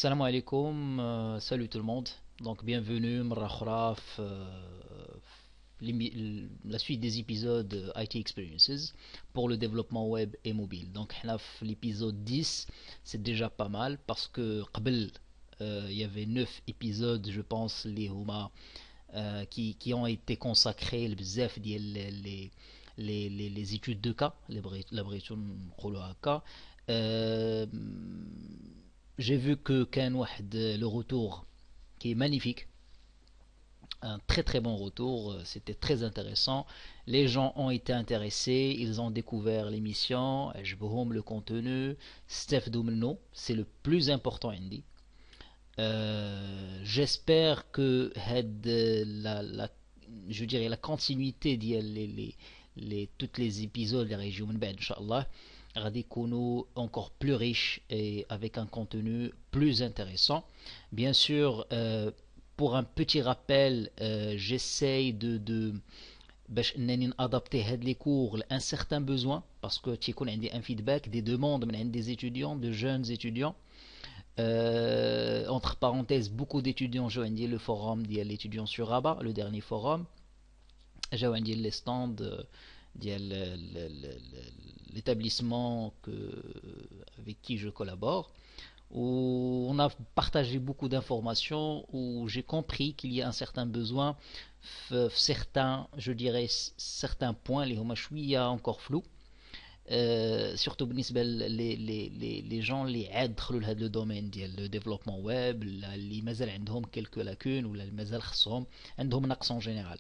Salam alaikum, salut tout le monde. Donc bienvenue مرة أخرى في la suite des épisodes IT Experiences pour le développement web et mobile. Donc là, l'épisode 10, c'est déjà pas mal parce que قبل, il y avait 9 épisodes, je pense, qui ont été consacrés بزاف ديال les études de cas, la نقولوا هكا. Euh, j'ai vu que كان واحد le retour qui est magnifique, un très très bon retour, c'était très intéressant, les gens ont été intéressés, ils ont découvert l'émission, عجبهم le contenu, استفدوا منه, c'est le plus important عندي. J'espère que je dirais la continuité ديال toutes les épisodes les régions من بعد ان شاء الله غادي يكونوا encore plus riches et avec un contenu plus intéressant. Bien sûr, pour un petit rappel, j'essaye de باش انني نادابتي هاد لي كور لان certain besoin parce que تيكون عندي un feedback des demandes من عند des étudiants, de jeunes étudiants. Entre parenthèses, beaucoup d'étudiants جاو عندي le forum ديال l'étudiant sur Rabat, le dernier forum. جاو عندي les stands ديال l'établissement avec qui je collabore, où on a partagé beaucoup d'informations, où j'ai compris qu'il y a un certain besoin, certains, je dirais, certains points, اللي هما شوية encore flous. Surtout بالنسبة les gens اللي عاد دخلوا لهذا le domaine ديال le développement web, اللي مازال عندهم quelques lacunes ولا مازال خصهم عندهم نقص en général.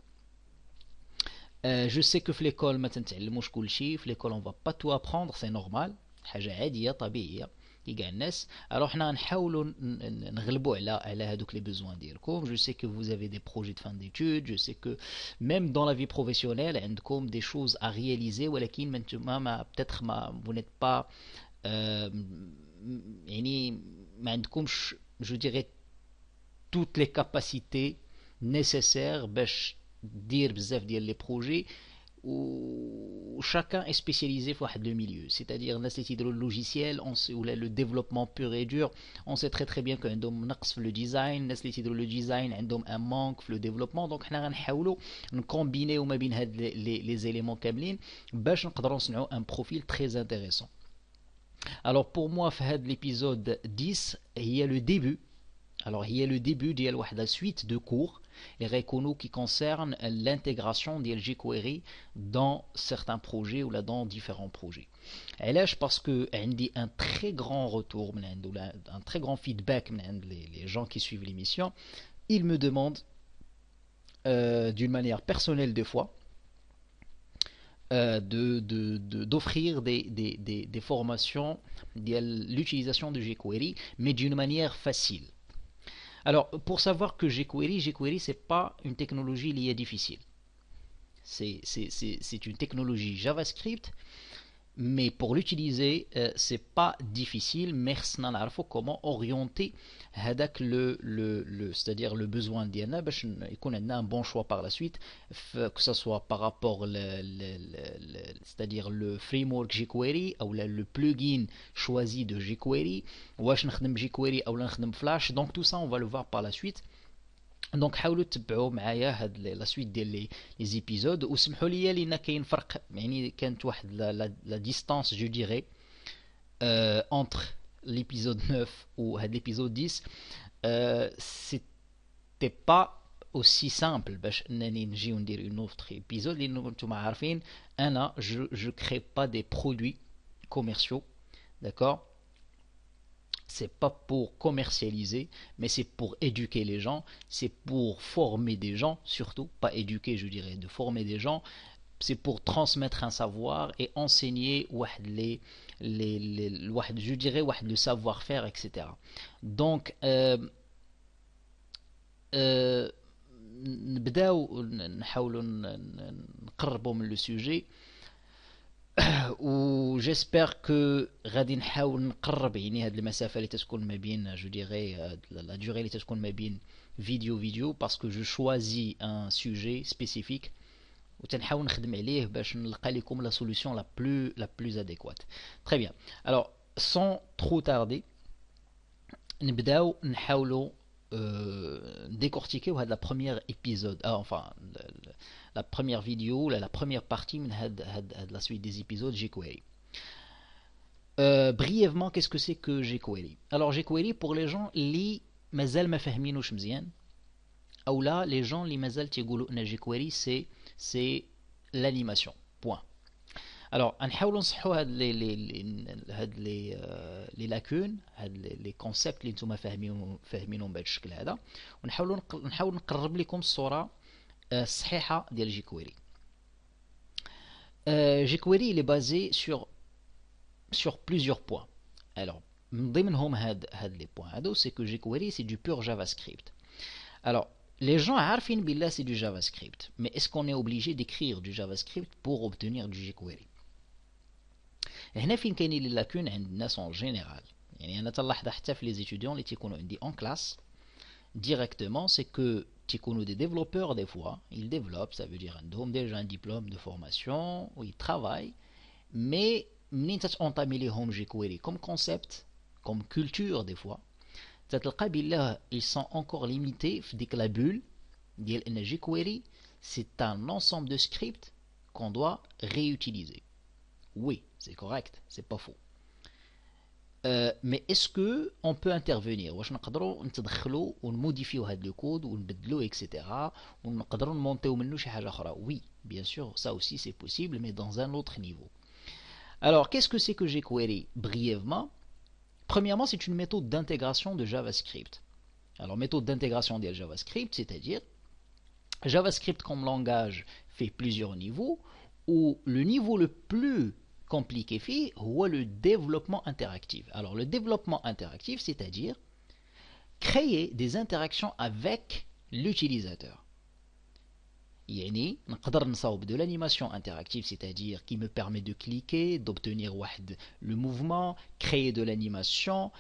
Je sais que في l'école ما تنتعلموش كل شيء, في l'école on va pas tout apprendre, c'est normal, حاجة عادية طبيعية كاع الناس. alors حنا نحاولوا نغلبوا على هذوك les besoins ديالكم. je sais que vous avez des projets de fin d'études, je sais que même dans la vie professionnelle عندكم des choses à réaliser, ولكن ما peut-être vous n'êtes pas يعني ما عندكمش, je dirais, toutes les capacités nécessaires باش دير بزاف ديال les projets, où chacun est spécialisé في واحد le milieu. C'est-à-dire الناس اللي تيديروا logiciel ou le développement pur et dur, on sait très très bien que عندهم نقص في le design, الناس اللي تيديروا le design عندهم un manque في le développement. donc حنا غنحاولوا نكومبينيو ما بين هاد les éléments كاملين باش نقدروا نصنعوا un profil très intéressant. alors pour moi في هاد l'épisode 10 هي le début. alors il y a le début de la suite de cours qui concerne l'intégration de jQuery dans certains projets ou là dans différents projets. Et là, parce que j'ai un très grand retour, un très grand feedback les gens qui suivent l'émission, ils me demandent d'une manière personnelle des fois d'offrir des formations de l'utilisation de jQuery, mais d'une manière facile. Alors, pour savoir que jQuery, c'est pas une technologie liée difficile. C'est une technologie JavaScript, mais pour l'utiliser, c'est pas difficile. Merci نعرفوا comment orienter هذاك c'est-à-dire le besoin ديالنا باش يكون عندنا un bon choix par la suite, que ce soit par rapport c'est-à-dire le framework jQuery ou le plugin choisi de jQuery, واش نخدم jQuery ou نخدم Flash. donc tout ça on va le voir par la suite. دونك حاولوا تتبعوا معايا هاد لا سويت ديال لي زيبيزود, وسمحوا لي لان كاين فرق, يعني كانت واحد لا ديستانس جو ديري entre l'épisode 9 ou هاد l'épisode 10. c'était pas aussi simple باش انني نجيو ندير une autre épisode, لانه نتوما عارفين انا je crée pas des produits commerciaux, d'accord. c'est pas pour commercialiser, mais c'est pour éduquer les gens, c'est pour former des gens, surtout, pas éduquer, je dirais, de former des gens, c'est pour transmettre un savoir et enseigner je dirais le savoir-faire, etc. donc نبداو نحاولوا نقربوا من le sujet. و j'espère que غادي نحاول نقرب يعني هاد المسافة اللي تتكون ما بين, je dirais, la durée اللي تتكون ما بين فيديو parce que je choisis un sujet spécifique وتنحاول نخدم عليه باش نلقى لكم la solution la plus adéquate. Très bien. Alors, sans trop tarder, نبداو نحاولوا décortiquer la première épisode, enfin la première vidéo, la première partie de la suite des épisodes jQuery. Brièvement, qu'est-ce que c'est que jQuery? Alors jQuery, pour les gens اللي مازال ما فاهمينوش مزيان ou là les gens اللي مازال تيقولوا ان jQuery c'est l'animation, point. Alors نحاولوا نصحوا هاد لي لاكون، هاد لي كونسيبت اللي نتوما فاهمينهم بهذا الشكل هذا، ونحاولوا نقرب لكم الصوره الصحيحه ديال jQuery. jQuery il est basé sur plusieurs points. Alors من ضمنهم هاد les points هادو c'est que jQuery c'est du pur JavaScript. Alors les gens عارفين بالله c'est du JavaScript, mais est-ce qu'on est obligé d'écrire du JavaScript pour obtenir du jQuery؟ هنا فين كاينين لي لاكون عند الناس en général. يعني انا تلاحظ حتى في les étudiants اللي تيكونوا عندي en classe directement, c'est que تيكونوا des développeurs des fois, ils développent, ça veut dire عندهم déjà un diplôme de formation où ils travaillent, mais منين تتونطامي ليهم jQuery comme concept, comme culture des fois, تتلقى بالله ils sont encore limités في ديك la bulle ديال ان jQuery c'est un ensemble de scripts qu'on doit réutiliser. Oui, c'est correct, c'est pas faux. Mais est-ce que on peut intervenir؟ واش نقدروا نتدخلوا ونموديفيو هذا لو كود ونبدلوه etc. ونقدروا نمونطيو منه شي حاجه اخرى؟ Oui, bien sûr, ça aussi c'est possible, mais dans un autre niveau. Alors, qu'est-ce que c'est que jQuery? Brièvement, premièrement, c'est une méthode d'intégration de JavaScript. Alors, méthode d'intégration de JavaScript, c'est-à-dire JavaScript comme langage fait plusieurs niveaux, où le niveau le plus compliqué fait ou le développement interactif. Alors le développement interactif, c'est-à-dire créer des interactions avec l'utilisateur. يعني نقدر نصاوب de l'animation interactive, c'est-à-dire qui me permet de cliquer, d'obtenir le mouvement, créer de l'animation,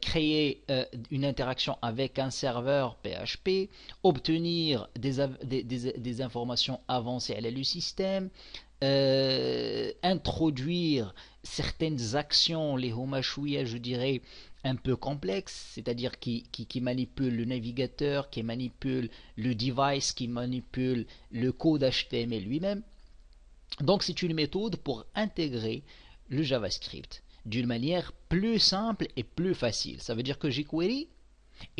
créer une interaction avec un serveur PHP, obtenir des informations avancées à le système, introduire certaines actions, les homachouya, je dirais, un peu complexes, c'est-à-dire qui manipulent le navigateur, qui manipulent le device, qui manipulent le code HTML lui-même. Donc c'est une méthode pour intégrer le JavaScript d'une manière plus simple et plus facile. Ça veut dire que jQuery,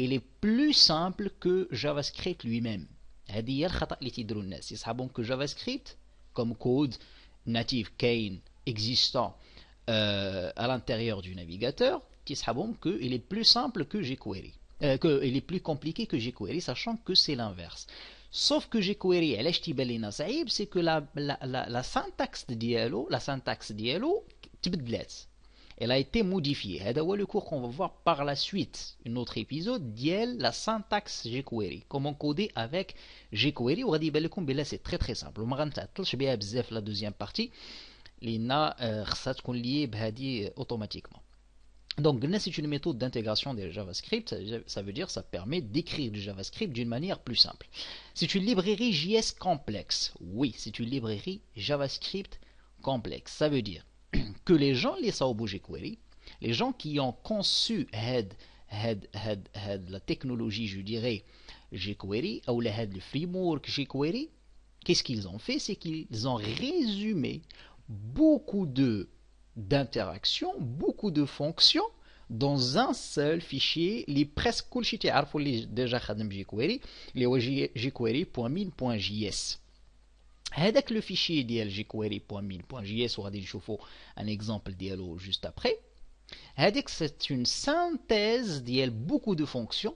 il est plus simple que JavaScript lui-même. هذه هي الخطأ اللي تيديروا الناس، يصحابهم que JavaScript comme code native Kane existant à l'intérieur du navigateur, qu'il est plus simple que jQuery, qu'il est plus compliqué que jQuery, sachant que c'est l'inverse. Sauf que jQuery, c'est que la syntaxe dialo تبدلات. Elle a été modifiée. C'est le cours qu'on va voir par la suite, un autre épisode, la syntaxe jQuery. Comment coder avec jQuery. C'est très très simple. La deuxième partie, liée automatiquement. Donc, c'est une méthode d'intégration de JavaScript. Ça veut dire que ça permet d'écrire du JavaScript d'une manière plus simple. C'est une librairie JS complexe. Oui, c'est une librairie JavaScript complexe. Ça veut dire que les gens les saobo jQuery, les gens qui ont conçu la technologie, je dirais, jQuery, ou le framework jQuery, qu'est-ce qu'ils ont fait? C'est qu'ils ont résumé beaucoup d'interactions, beaucoup de fonctions dans un seul fichier, les presque كل شيء تعرفوا اللي déjà خدم jQuery, اللي هو jQuery.min.js. هذاك le fichier ديال jQuery.min.js وغادي نشوفوا un exemple ديالو juste après. هذاك c'est une synthèse ديال beaucoup de fonctions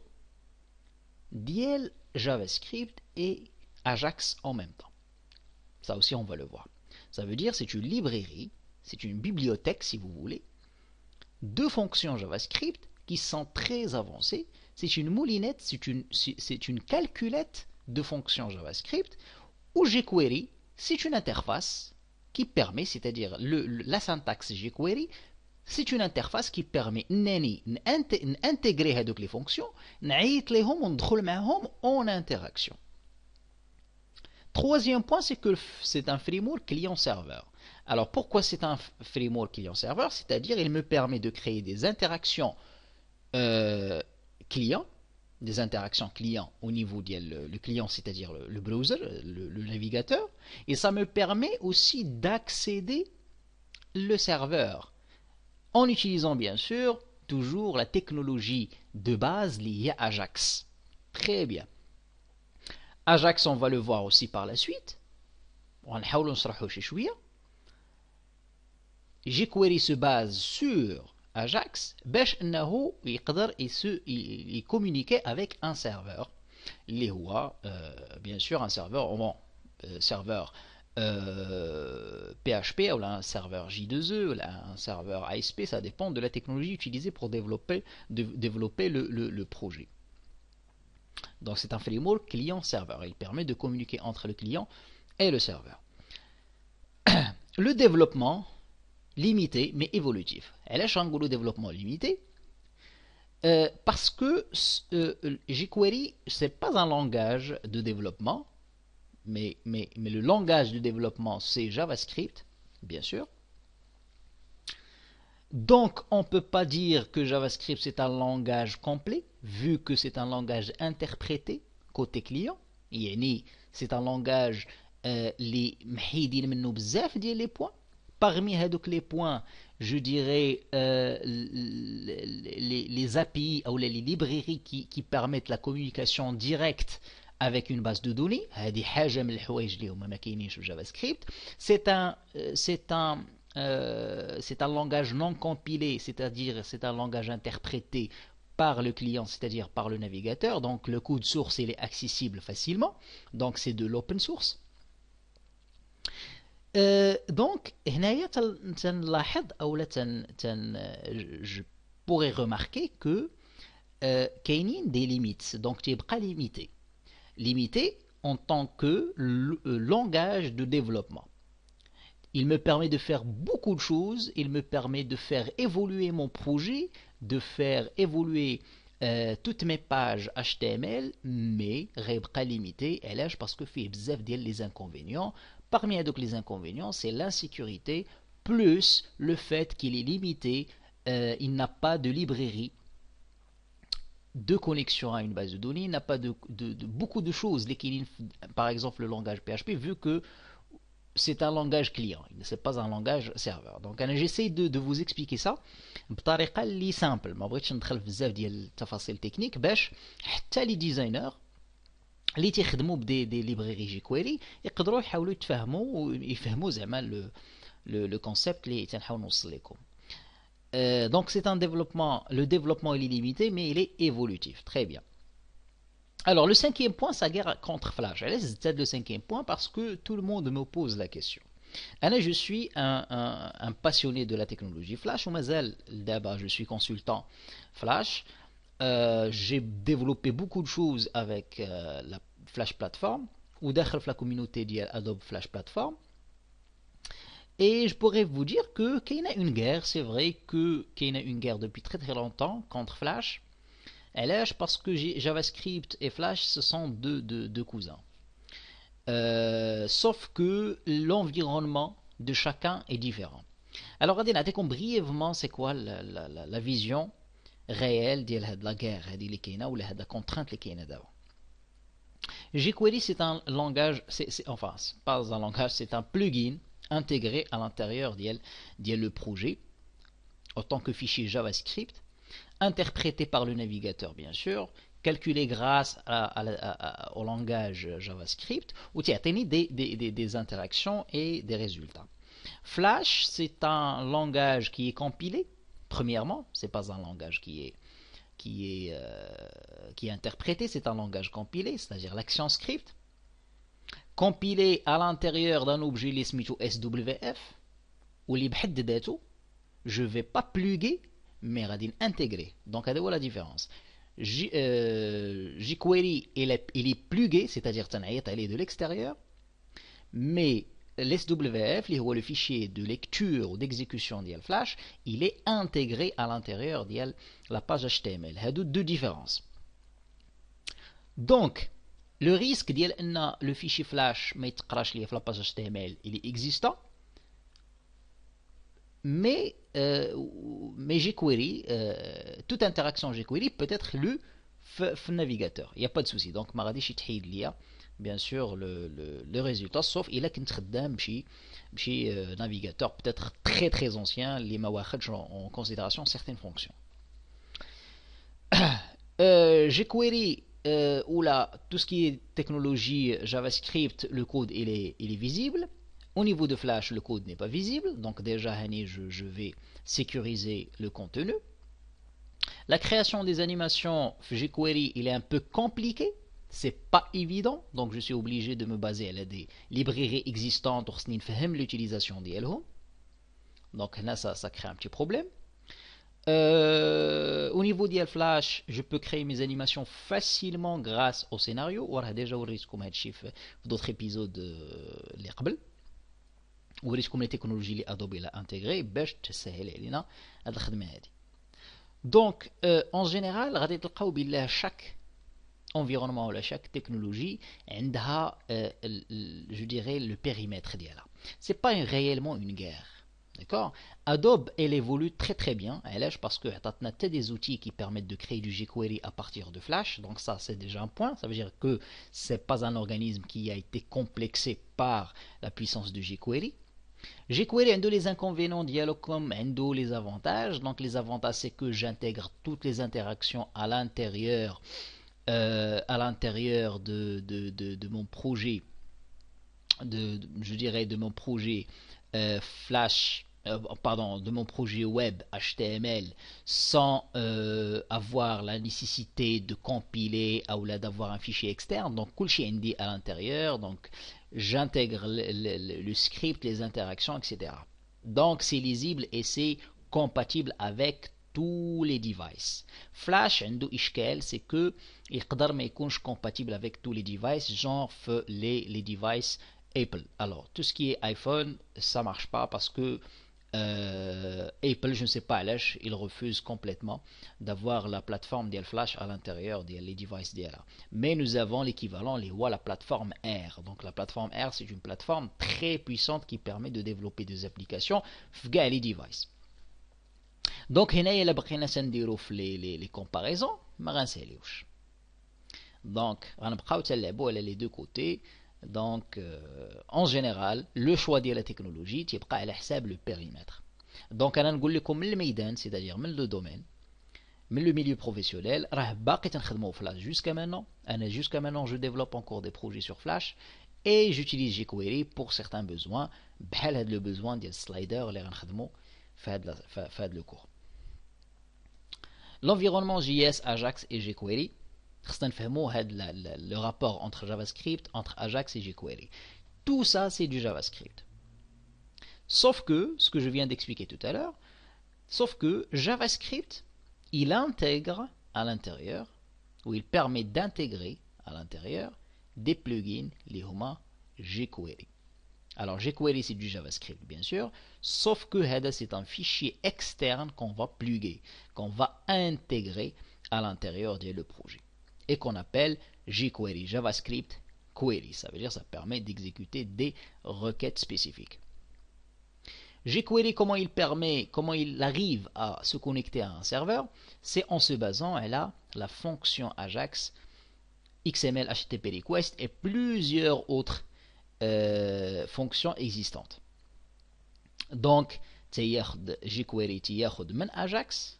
ديال JavaScript et Ajax en même temps. Ça aussi on va le voir. Ça veut dire c'est une librairie, c'est une bibliothèque si vous voulez, de fonctions JavaScript qui sont très avancées. C'est une moulinette, c'est une calculette de fonctions JavaScript où jQuery, c'est une interface qui permet, c'est-à-dire la syntaxe jQuery, c'est une interface qui permet d'intégrer les fonctions, en interaction. Troisième point, c'est que c'est un framework client-serveur. Alors pourquoi c'est un framework client-serveur? C'est-à-dire il me permet de créer des interactions euh, client, des interactions client au niveau le client, c'est-à-dire le browser, le navigateur, et ça me permet aussi d'accéder le serveur en utilisant bien sûr toujours la technologie de base liée à Ajax. Très bien. Ajax, on va le voir aussi par la suite. jQuery se base sur Ajax باش انه يقدر communiquer avec un serveur اللي هو bien sûr un serveur serveur PHP ou un serveur J2E ou un serveur ASP, ça dépend de la technologie utilisée pour développer le projet. Donc c'est un framework client-serveur. Il permet de communiquer entre le client et le serveur. Le développement limité mais évolutif. علاش غنقولوا développement limité parce que jQuery c'est pas un langage de développement, mais le langage de développement c'est JavaScript, bien sûr. Donc on ne peut pas dire que JavaScript c'est un langage complet, vu que c'est un langage interprété côté client. يعني c'est un langage اللي محيدين منه بزاف ديال les points. Parmi les points, je dirais les API ou les librairies qui permettent la communication directe avec une base de données. C'est un langage non compilé, c'est-à-dire c'est un langage interprété par le client, c'est-à-dire par le navigateur. Donc le code source il est accessible facilement. Donc c'est de l'open source. Donc هنايا تنلاحظ او je pourrais remarquer que كاينين des limites. Donc تيبقى limité en tant que langage de développement. Il me permet de faire beaucoup de choses, il me permet de faire évoluer mon projet, de faire évoluer toutes mes pages HTML, mais غيبقى limité. علاش parce que فيه بزاف ديال les inconvénients. Parmi les inconvénients, c'est l'insécurité, plus le fait qu'il est limité, il n'a pas de librairie de connexion à une base de données, il n'a pas de beaucoup de choses. Par exemple, le langage PHP, vu que c'est un langage client, c'est pas un langage serveur. Donc j'essaie de vous expliquer ça بطريقة اللي simple. ما بغيتش ندخل في بزاف ديال التفاصيل تكنيك باش حتى لي ديزاينر اللي تيخدموا بدي ليبريري jQuery يقدروا يحاولوا يفهموا زعما le concept اللي تنحاول نوصل لكم. Donc c'est un développement, le développement il est limité mais il est évolutif. Très bien. Alors le cinquième point, sa guerre contre Flash. C'est le cinquième point parce que tout le monde me pose la question. Anna, je suis un passionné de la technologie Flash. D'abord, je suis consultant Flash. J'ai développé beaucoup de choses avec la Flash Platform ou dans la communauté d'Adobe Flash Platform. Et je pourrais vous dire que qu'il y a une guerre. C'est vrai qu'il y a une guerre depuis très très longtemps contre Flash. Parce que JavaScript et Flash ce sont deux cousins. Sauf que l'environnement de chacun est différent. Alors regardez brièvement c'est quoi la vision réelle de la guerre ou la contrainte jQuery c'est un langage, enfin c'est pas un langage, c'est un plugin intégré à l'intérieur le projet en tant que fichier JavaScript, interprété par le navigateur bien sûr, calculé grâce au langage JavaScript, où tu as des interactions et des résultats. Flash, c'est un langage qui est compilé. Premièrement, c'est pas un langage qui est interprété, c'est un langage compilé, c'est-à-dire l'action script, compilé à l'intérieur d'un objet SWF, où je ne vais pas pluguer, mais intégrer. Donc, c'est la différence. jQuery, il est plugué, c'est-à-dire qu'il est de l'extérieur, mais l'SWF, le fichier de lecture ou d'exécution de Flash, il est intégré à l'intérieur de la page HTML. Il y a deux différences. Donc, le risque que le fichier Flash ne la page HTML, il est existant. mais jQuery, toute interaction jQuery peut être lue في navigateur, il n'y a pas de souci. Donc ما غاديش يتحيد ليا bien sûr le résultat, sauf il a كنت خدام بشي navigateur peut-être très très ancien اللي ما واخدش en considération certaines fonctions. jQuery ou là tout ce qui est technologie JavaScript, le code il est visible. Au niveau de Flash, le code n'est pas visible, donc déjà je vais sécuriser le contenu. La création des animations jQuery, il est un peu compliqué, c'est pas évident, donc je suis obligé de me baser à des librairies existantes pour l'utilisation d'elles. Donc là, ça crée un petit problème. Au niveau de Flash, je peux créer mes animations facilement grâce au scénario. On a déjà d'autres épisodes les قبل. وريتكم les technologies اللي Adobe l'a intégrées باش تسهل علينا هاد الخدمه هادي. Donc en général غادي تلقاو بالله chaque environnement ولا chaque technologie عندها je dirais le périmètre ديالها. C'est pas réellement une guerre. D'accord? Adobe elle évolue très très bien. Parce que on a des outils qui permettent de créer du jQuery à partir de Flash. Donc ça c'est déjà un point. Ça veut dire que c'est pas un organisme qui a été complexé par la puissance du jQuery. jQuery a les inconvénients dialogue comme les avantages. Donc les avantages c'est que j'intègre toutes les interactions à l'intérieur de mon projet, je dirais de mon projet Flash, de mon projet web HTML sans avoir la nécessité de compiler ou d'avoir un fichier externe. Donc كل شيء عندي à l'intérieur, donc j'intègre le script, les interactions, etc. Donc c'est lisible et c'est compatible avec tous les devices. Flash عنده إشكال, c'est que يقدر ما يكونش compatible avec tous les devices, genre les devices Apple. Alors tout ce qui est iPhone, ça marche pas parce que Apple, je ne sais pas, il refuse complètement d'avoir la plateforme d'El Flash à l'intérieur des devices d'El. Mais nous avons l'équivalent, la plateforme R. Donc la plateforme R, c'est une plateforme très puissante qui permet de développer des applications dans les devices. Donc هنا إلا بقينا سنديرو في les comparaisons ما غنساليوش. Donc غنبقاو تلعبوا على les deux côtés. Donc, en général, le choix de la technologie تيبقى على حساب le périmètre. Donc, أنا نقول لكم من الميدان, c'est-à-dire من le domaine, من le milieu professionnel, راه باقي تنخدموا Flash jusqu'à maintenant. Jusqu'à maintenant, je développe encore des projets sur Flash et j'utilise jQuery pour certains besoins, بحال هذا le besoin ديال slider اللي غنخدموا في هذا le cours. L'environnement JS, Ajax et jQuery. Le rapport entre JavaScript, entre Ajax et jQuery. Tout ça, c'est du JavaScript. Sauf que, ce que je viens d'expliquer tout à l'heure, sauf que JavaScript, il intègre à l'intérieur, ou il permet d'intégrer à l'intérieur des plugins, les huma jQuery. Alors jQuery, c'est du JavaScript, bien sûr, sauf que c'est un fichier externe qu'on va pluguer, qu'on va intégrer à l'intérieur du projet, et qu'on appelle jQuery, JavaScript Query. Ça veut dire que ça permet d'exécuter des requêtes spécifiques. jQuery, comment il arrive à se connecter à un serveur? C'est en se basant à la fonction Ajax, XML, HTTP request et plusieurs autres fonctions existantes. Donc, jQuery تياخد من Ajax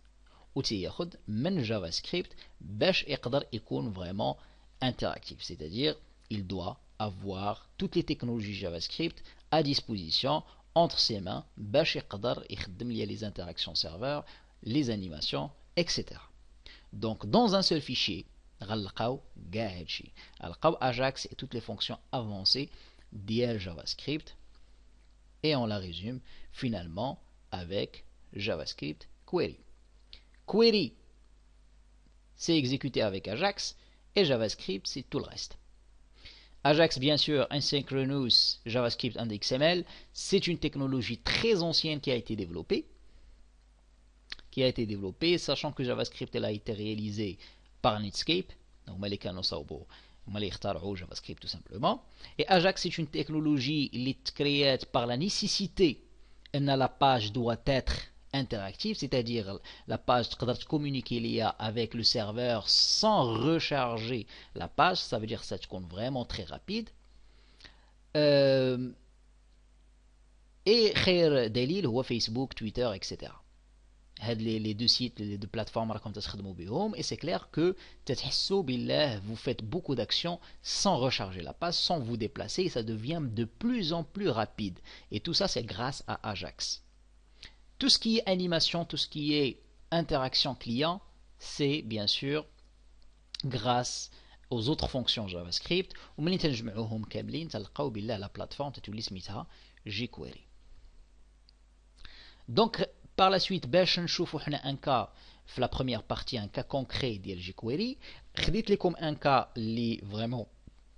وتياخد من JavaScript باش يقدر يكون vraiment interactif. C'est-à-dire, il doit avoir toutes les technologies JavaScript à disposition entre ses mains باش يقدر يخدم لي les interactions serveurs, les animations, etc. Donc, dans un seul fichier, غنلقاو كاع هادشي. غنلقاو Ajax et toutes les fonctions avancées ديال JavaScript, et on la résume finalement avec JavaScript Query. Query, c'est exécuté avec Ajax, et JavaScript, c'est tout le reste. Ajax, bien sûr, Asynchronous JavaScript and XML, c'est une technologie très ancienne qui a été développée, sachant que JavaScript elle a été réalisé par Netscape, donc JavaScript tout simplement. Et Ajax, c'est une technologie créée par la nécessité la page doit être interactive, c'est-à-dire la page تقدر communiquer avec le serveur sans recharger la page, ça veut dire que ça compte vraiment très rapide. Et خير دليل هو فيسبوك تويتر etc. هاد les deux sites, les deux plateformes راكم تخدموا بهم, et c'est clair que تتحسوا بالله vous faites beaucoup d'actions sans recharger la page, sans vous déplacer, et ça devient de plus en plus rapide. Et tout ça, c'est grâce à Ajax. Tout ce qui est animation, tout ce qui est interaction client, c'est bien sûr grâce aux autres fonctions JavaScript. ومنين تنجمعوهم كاملين تلقاو بالله la plateforme تتولي سميتها jQuery. Donc par la suite باش نشوفوا حنا un cas في la première partie, un cas concret ديال jQuery. خديت لكم un cas اللي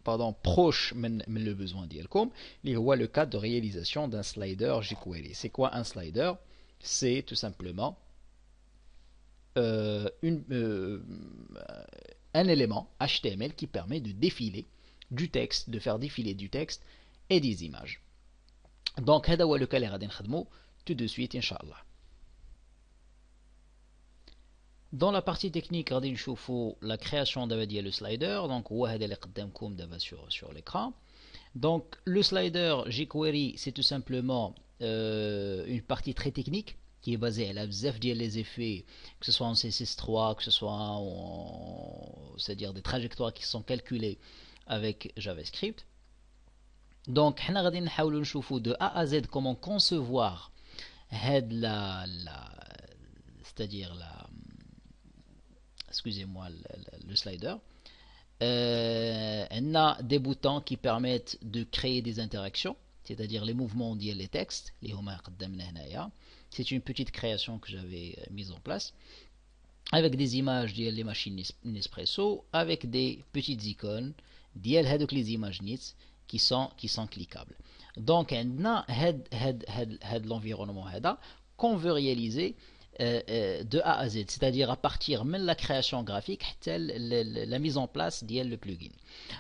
vraiment proche من le besoin ديالكم اللي هو le cas de réalisation d'un slider jQuery. C'est quoi un slider? C'est tout simplement un élément HTML qui permet de défiler du texte, de faire défiler du texte et des images. Donc هذا هو le cas اللي غادي نخدمو tout de suite Inch'Allah. Dans la partie technique غادي نشوفوا la création دابا ديال le slider. Donc هو هذا اللي قدامكم دابا sur l'écran. Donc le slider jQuery, c'est tout simplement une partie très technique qui est basée à la bzaf ديال les effets, que ce soit en CSS3, que ce soit c'est-à-dire des trajectoires qui sont calculées avec JavaScript. Donc حنا غادي نحاولوا نشوفوا de A à Z comment concevoir هاد c'est-à-dire excusez-moi le slider. On a des boutons qui permettent de créer des interactions, c'est-à-dire les mouvements ديال les textes اللي هما قدامنا هنايا. C'est une petite création que j'avais mise en place avec des images ديال les machines Nespresso, avec des petites icônes ديال هذوك les images nits qui sont cliquables. Donc on a l'environnement هذا qu'on veut réaliser de A à Z, c'est-à-dire à partir de la création graphique حتى la mise en place ديال le plugin.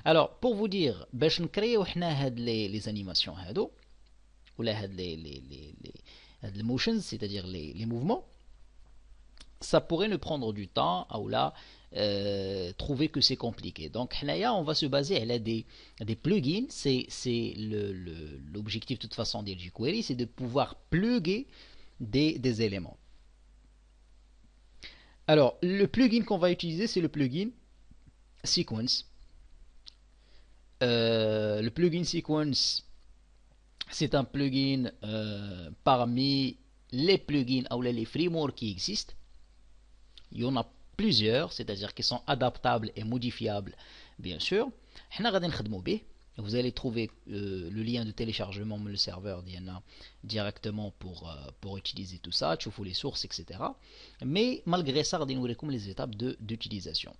Alors pour vous dire باش نكريو حنا هاد les animations هادو ولا هاد les motions, c'est-à-dire les mouvements, ça pourrait nous prendre du temps ou là trouver que c'est compliqué. Donc là on va se baser à des plugins. C'est l'objectif de toute façon de jQuery, c'est de pouvoir plugger des éléments. Alors le plugin qu'on va utiliser, c'est le plugin Sequence. Le plugin Sequence, c'est un plugin parmi les plugins ou les frameworks qui existent. Il y en a plusieurs, c'est-à-dire qui sont adaptables et modifiables, bien sûr. Vous allez trouver le lien de téléchargement le serveur directement pour utiliser tout ça, tu les sources, etc. Mais malgré ça, vous allez les étapes d'utilisation.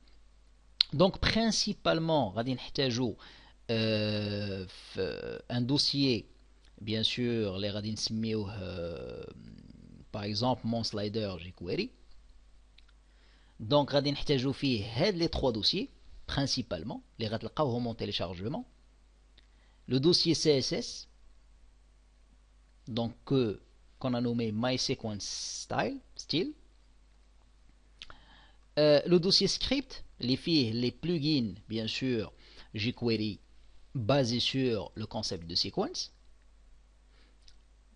Donc principalement, un dossier, bien sûr, les radins par exemple mon slider jQuery. Donc غادي نحتاجو فيه هاد les trois dossiers principalement اللي غتلقاوهم en téléchargement. Le dossier CSS, donc qu'on a nommé MySequenceStyle, le dossier script, les plugins bien sûr jQuery basés sur le concept de sequence.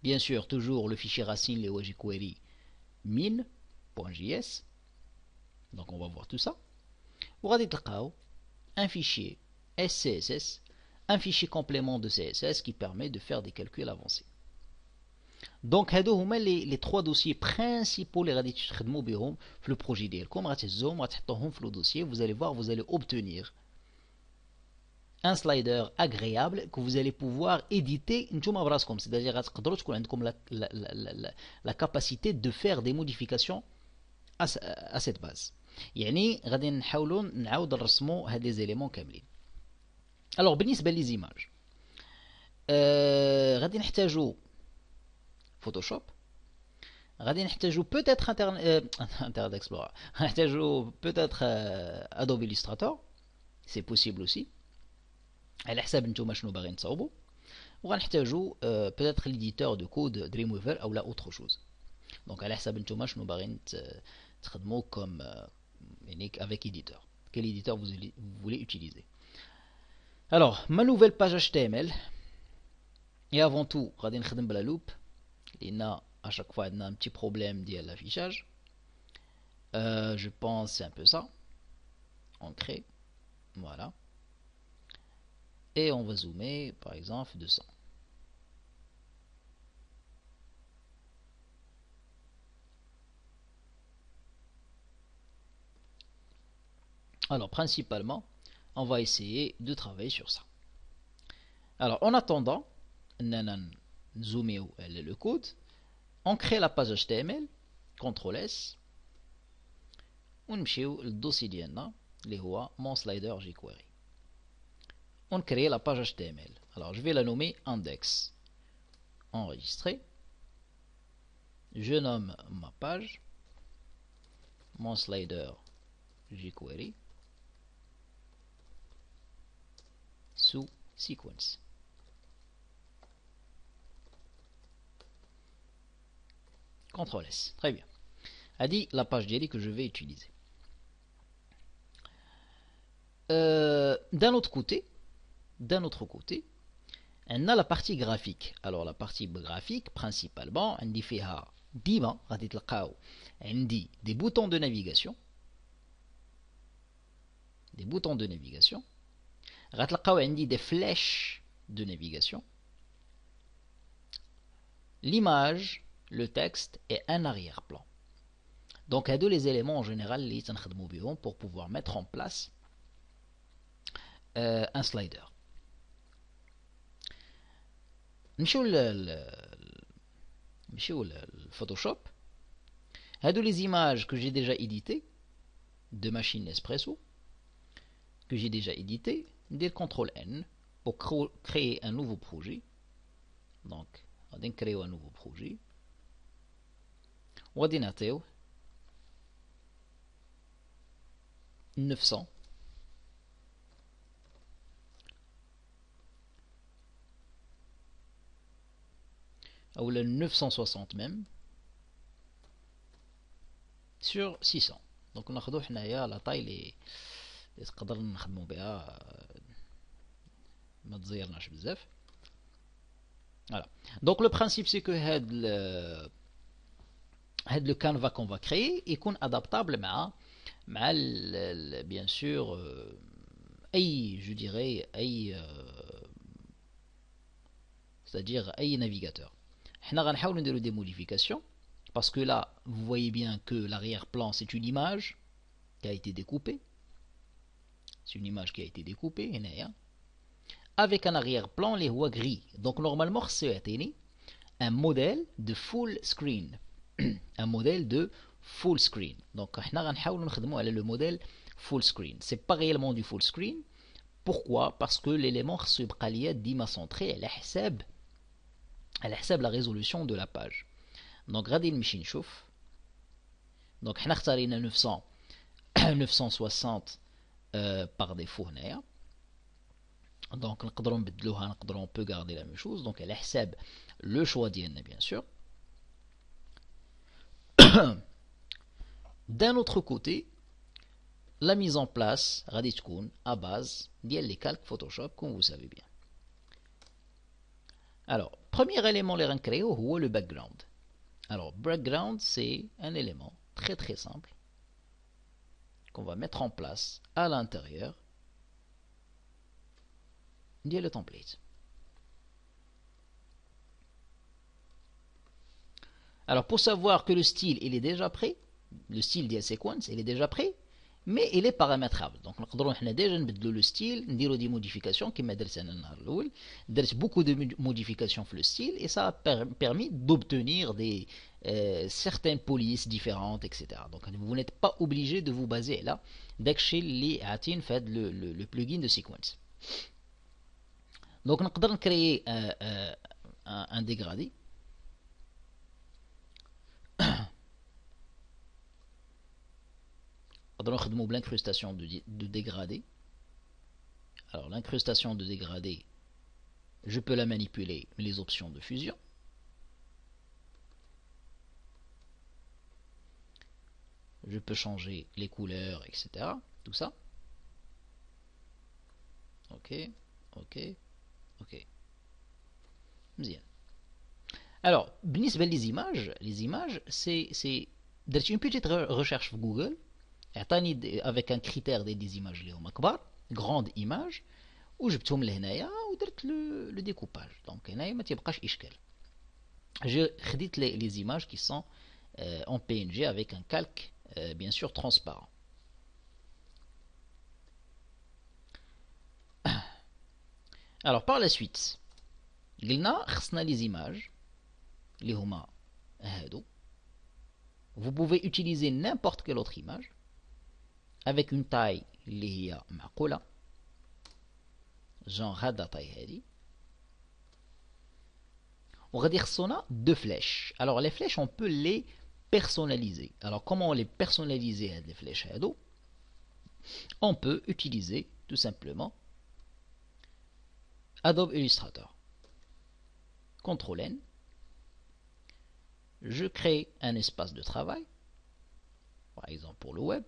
Bien sûr toujours le fichier racine les jQuery min.js. Donc on va voir tout ça. Vous allez trouver un fichier SCSS, un fichier complément de CSS qui permet de faire des calculs avancés. Donc هادو هما les trois dossiers principaux اللي غادي تخدموا بهم في le projet ديالكم. غتهزوهم غتحطوهم في le dossier. Vous allez voir, vous allez obtenir un slider agréable que vous allez pouvoir éditer نتوما براسكم. C'est-à-dire غتقدروا تكون عندكم la capacité de faire des modifications à cette base. يعني غادي نحاولوا نعاود نرسموا هاد les éléments كاملين. Alors بالنسبه لي زيماج غادي نحتاجو فوتوشوب, غادي نحتاجو peut-être Internet Explorer, نحتاجو peut-être Adobe Illustrator, c'est possible aussi على حساب نتوما شنو باغيين تصاوبوا. وغنحتاجو peut-être l'éditeur de code Dreamweaver ou la autre chose. Donc على حسب نتوما شنو باغيين تخدموا comme avec éditeur. Quel éditeur vous voulez utiliser. Alors, ma nouvelle page HTML, et avant tout, غادي نخدم بلا loop, لأن à chaque fois on a un petit problème ديال l'affichage. Je pense c'est un peu ça. On crée, voilà. Et on va zoomer, par exemple, 200. Alors, principalement, on va essayer de travailler sur ça. Alors, en attendant, zoomer le code, on crée la page HTML, CTRL S, ونمشيو للدوسي ديالنا اللي هو mon slider jQuery. On crée la page HTML. Alors, je vais la nommer index. Enregistrer. Je nomme ma page mon slider jQuery sous sequence. CTRL S. Très bien. A dit la page d'ID que je vais utiliser. D'un autre côté, on a la partie graphique. Alors la partie graphique, principalement, on dit فيها ديما غادي تلقاو عندي des boutons de navigation. غتلقاو عندي des flèches de navigation. L'image, le texte et un arrière-plan. Donc, هادو les éléments en général اللي تنخدمو بهم pour pouvoir mettre en place un slider. نمشيو Photoshop. هادو les images que j'ai déjà éditées de machine Nespresso que j'ai déjà édité, dire CTRL N pour créer un nouveau projet. Donc, on va créer un nouveau projet. On va dire 900. Ou le 960 même. Sur 600. Donc, on a la taille les تقدر نخدمو بها ما تزيرناش بزاف. Voilà. Donc le principe c'est que le canevas qu'on va créer يكون adaptable مع bien sûr je dirais c'est-à-dire أي navigateur. حنا غنحاولوا نديرو des modifications parce que là vous voyez bien que l'arrière-plan c'est une image qui a été découpée. C'est une image qui a été découpée avec un arrière-plan les هو gris. Donc normalement c'est un modèle de full screen. Un modèle de full screen. Donc احنا غنحاولوا نخدموا على le modèle full screen. C'est pas réellement du full screen. Pourquoi? Parce que l'élément خصو يبقى ليا ديما centré على حساب la résolution de la page. Donc غادي نمشي نشوف. Donc احنا اختارينا 960 par défaut هنايا. Donc نقدروا نبدلوها, نقدروا on peut garder la même chose. Donc على حساب le choix ديالنا bien sûr. D'un autre côté, la mise en place غادي تكون à base ديال les calques Photoshop comme vous savez bien. Alors, premier élément les غنكريو هو le background. Alors, background c'est un élément très très simple qu'on va mettre en place à l'intérieur de le template. Alors pour savoir que le style il est déjà prêt, le style de sequence il est déjà prêt, mais il est paramétrable. Donc نقدروا حنا déjà نبدلوا le style, نديروا des modifications كما درت انا النهار الاول, درت beaucoup de modifications في le style et ça a permis d'obtenir des certaines polices différentes, etc. Donc vous n'êtes pas obligé de vous baser là داكشي اللي عاطين في هذا le plugin de sequence. Donc نقدر نكريي un dégradé. نقدروا نخدموا بل'incrustation de dégradé. Alors l'incrustation de dégradé Je peux la manipuler, les options de fusion. Je peux changer les couleurs, etc. Tout ça. Ok, ok, ok. Bien. Alors, بالنسبة les images, c'est درت une petite recherche sur Google, avec un critère des images اللي هما كبار, grande image, وجبتهم لهنايا ودرت le découpage. Donc هنايا ما تيبقاش إشكال. J'ai خديت les images qui sont en PNG avec un calque bien sûr transparent. Alors par la suite, قلنا خصنا les images اللي هما هادو. Vous pouvez utiliser n'importe quelle autre image avec une taille اللي هي معقولة, genre هاد taille هادي. وغادي يخصونا deux flèches. Alors les flèches on peut les personnaliser. Alors comment on les personnaliser les flèches هادو? On peut utiliser tout simplement Adobe Illustrator. CTRL N. Je crée un espace de travail, par exemple pour le web.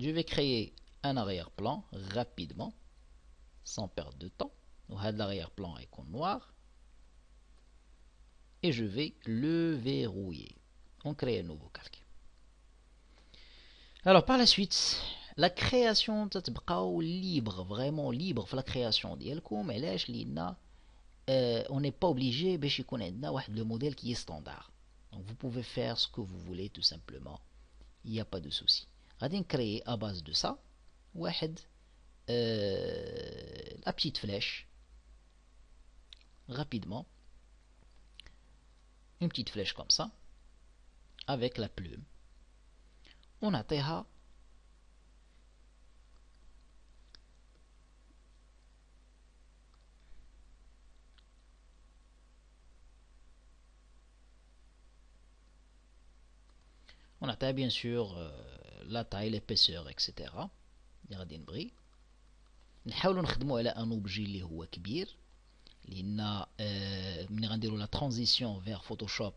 Je vais créer un arrière-plan rapidement, sans perdre de temps. L'arrière-plan est en noir. Et je vais le verrouiller. On crée un nouveau calque. Alors par la suite, la création تتبقاو libre, vraiment libre في la création ديالكم. علاش لينا on n'est pas obligé باش يكون عندنا واحد le modèle qui est standard. Donc vous pouvez faire ce que vous voulez tout simplement. Il n'y a pas de souci. غادي نكريي à base de ça واحد la petite flèche rapidement, une petite flèche comme ça avec la plume. On a bien sûr la taille, l'épaisseur, etc. غادي نبغي نحاولوا نخدموا على ان اوبجي اللي هو كبير, لان ملي غنديروا لا ترانزيسيون فيغ فوتوشوب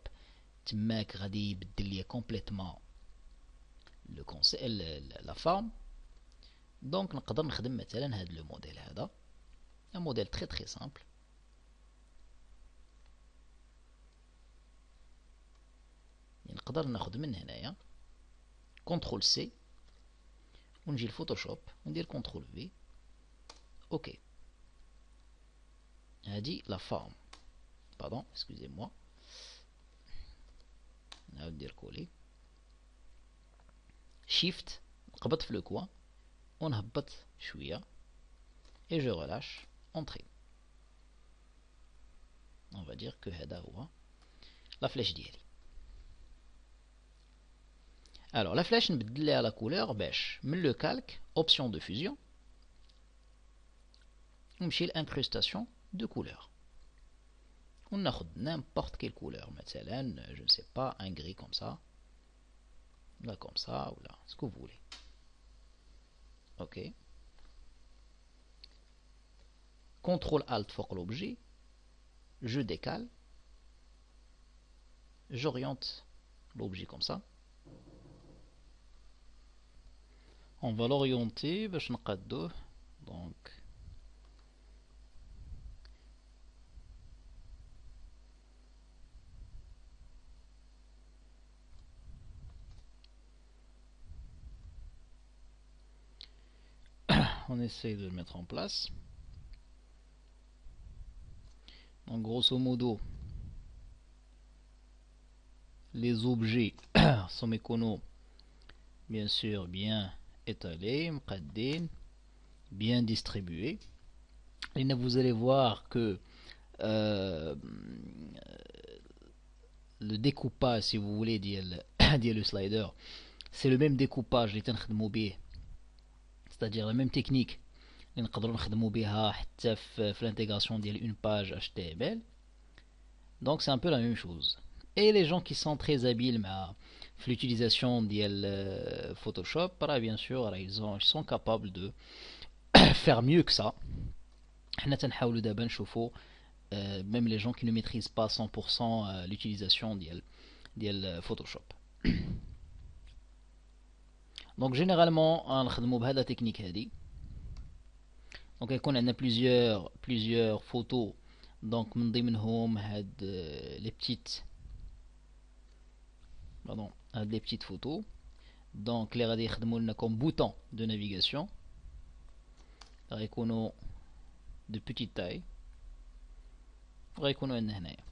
تماك غادي يبدل ليا كومبليتمون لو كونسيبت لا فورم. دونك نقدر نخدم مثلا هذا لو موديل هذا, un modèle très très simple. نقدر ناخذ من هنايا كنترول سي ونجي الفوتوشوب وندير كنترول في. اوكي, هذه لا فورم, باردون اسكوزي موا, نعاود ندير كولي شيفت, نقبض في لو كوان ونهبط شويه et je relâche entrée. On va dire que هذا هو la flèche ديالي. Alors la flèche نبدل لها la couleur باش من le calque option de fusion ونمشي l'incrustation de couleur وناخذ n'importe quelle couleur, مثلا je ne sais pas un gris comme ça, là comme ça, ou là ce que vous voulez. Ok, CTRL ALT فوق l'objet, je décale, j'oriente l'objet comme ça. On va l'orienter باش نقادوه. Donc on essaye de le mettre en place. Donc grosso modo les objets sont méconos, bien sûr bien étalés, bien distribués. Et là vous allez voir que le découpage, si vous voulez, le slider, c'est le même découpage اللي تنخدموا به, c'est-à-dire la même technique اللي نقدروا نخدموا بها حتى في l'intégration ديال une page HTML. Donc c'est un peu la même chose. Et les gens qui sont très habiles مع l'utilisation de Photoshop, bien sûr, ils sont capables de faire mieux que ça. Même les gens qui ne maîtrisent pas 100% l'utilisation de Photoshop. Donc généralement نخدموا بهذا technique هذه. Donc يكون عندنا plusieurs photos. Donc من ضمنهم هاد les petites photos. Donc les غادي يخدموا لنا comme bouton de navigation. غيكونوا de petite taille. غيكونوا عندنا هنايا.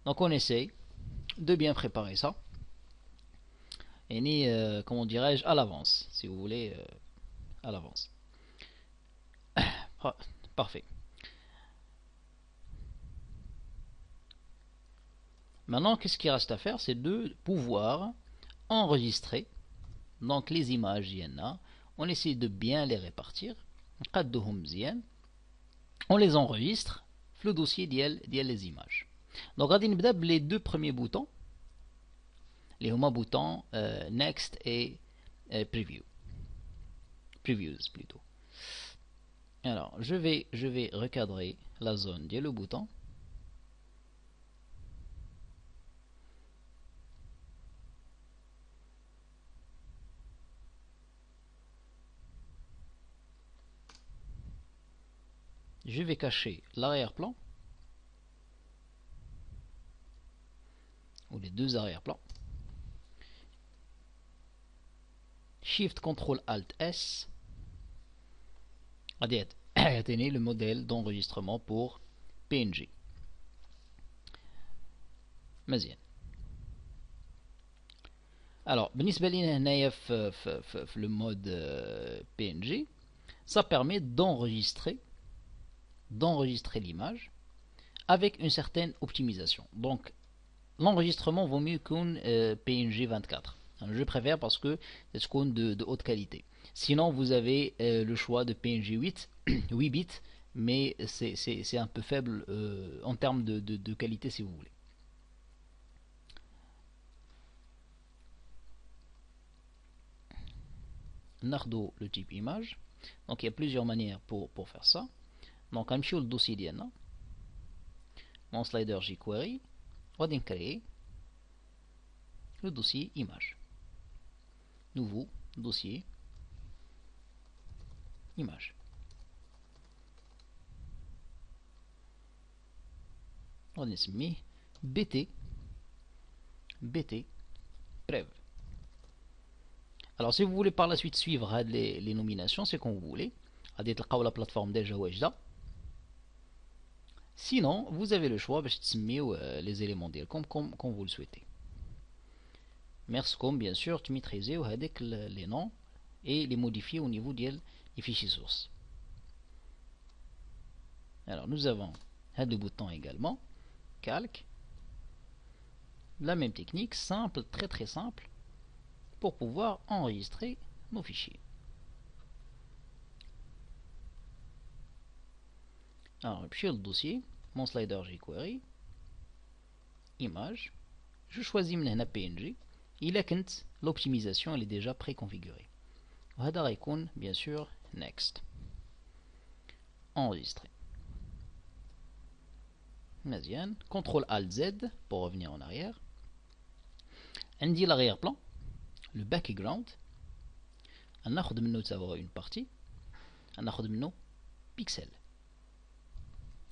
Donc on essaye de bien préparer ça. Et comment dirais-je, à l'avance, si vous voulez, à l'avance. Parfait. Maintenant, qu'est-ce qu'il reste à faire? C'est de pouvoir enregistrer donc les images. On essaie de bien les répartir. On les enregistre le dossier des images. Donc, on va les deux premiers boutons. Les boutons Next et Previews plutôt. Alors, je vais recadrer la zone de le bouton. Je vais cacher l'arrière-plan ou les deux arrière-plans. Shift Ctrl Alt S. Le modèle d'enregistrement pour PNG. مزيان. Alors, le mode PNG, ça permet d'enregistrer l'image avec une certaine optimisation. Donc, l'enregistrement vaut mieux qu'un PNG 24. Je préfère parce que c'est de haute qualité. Sinon, vous avez le choix de PNG 8 bits, mais c'est un peu faible en termes de qualité si vous voulez. Nardo, le type image. Donc il y a plusieurs manières pour faire ça. Donc on le dossier d'IANA. Mon slider jQuery. On va créer le dossier image. Nouveau dossier image. On va mis BT Prev. Alors si vous voulez par la suite suivre les nominations, c'est quand vous voulez. La plateforme déjà واجدة. Sinon, vous avez le choix de les éléments comme vous le souhaitez. Merci comme bien sûr tu maîtrises les noms et les modifier au niveau des fichiers sources. Alors nous avons le bouton également, calque. La même technique, simple, très simple, pour pouvoir enregistrer nos fichiers. Alors, je suis le dossier, mon slider jQuery, image, je choisis maintenant PNG, et là, l'optimisation elle est déjà préconfigurée. وهذا غيكون bien sûr next. Enregistrer. مزيان. CTRL ALT Z pour revenir en arrière. عندي l'arrière-plan, le background. هناخد منه savoir une partie. هناخد منه pixel.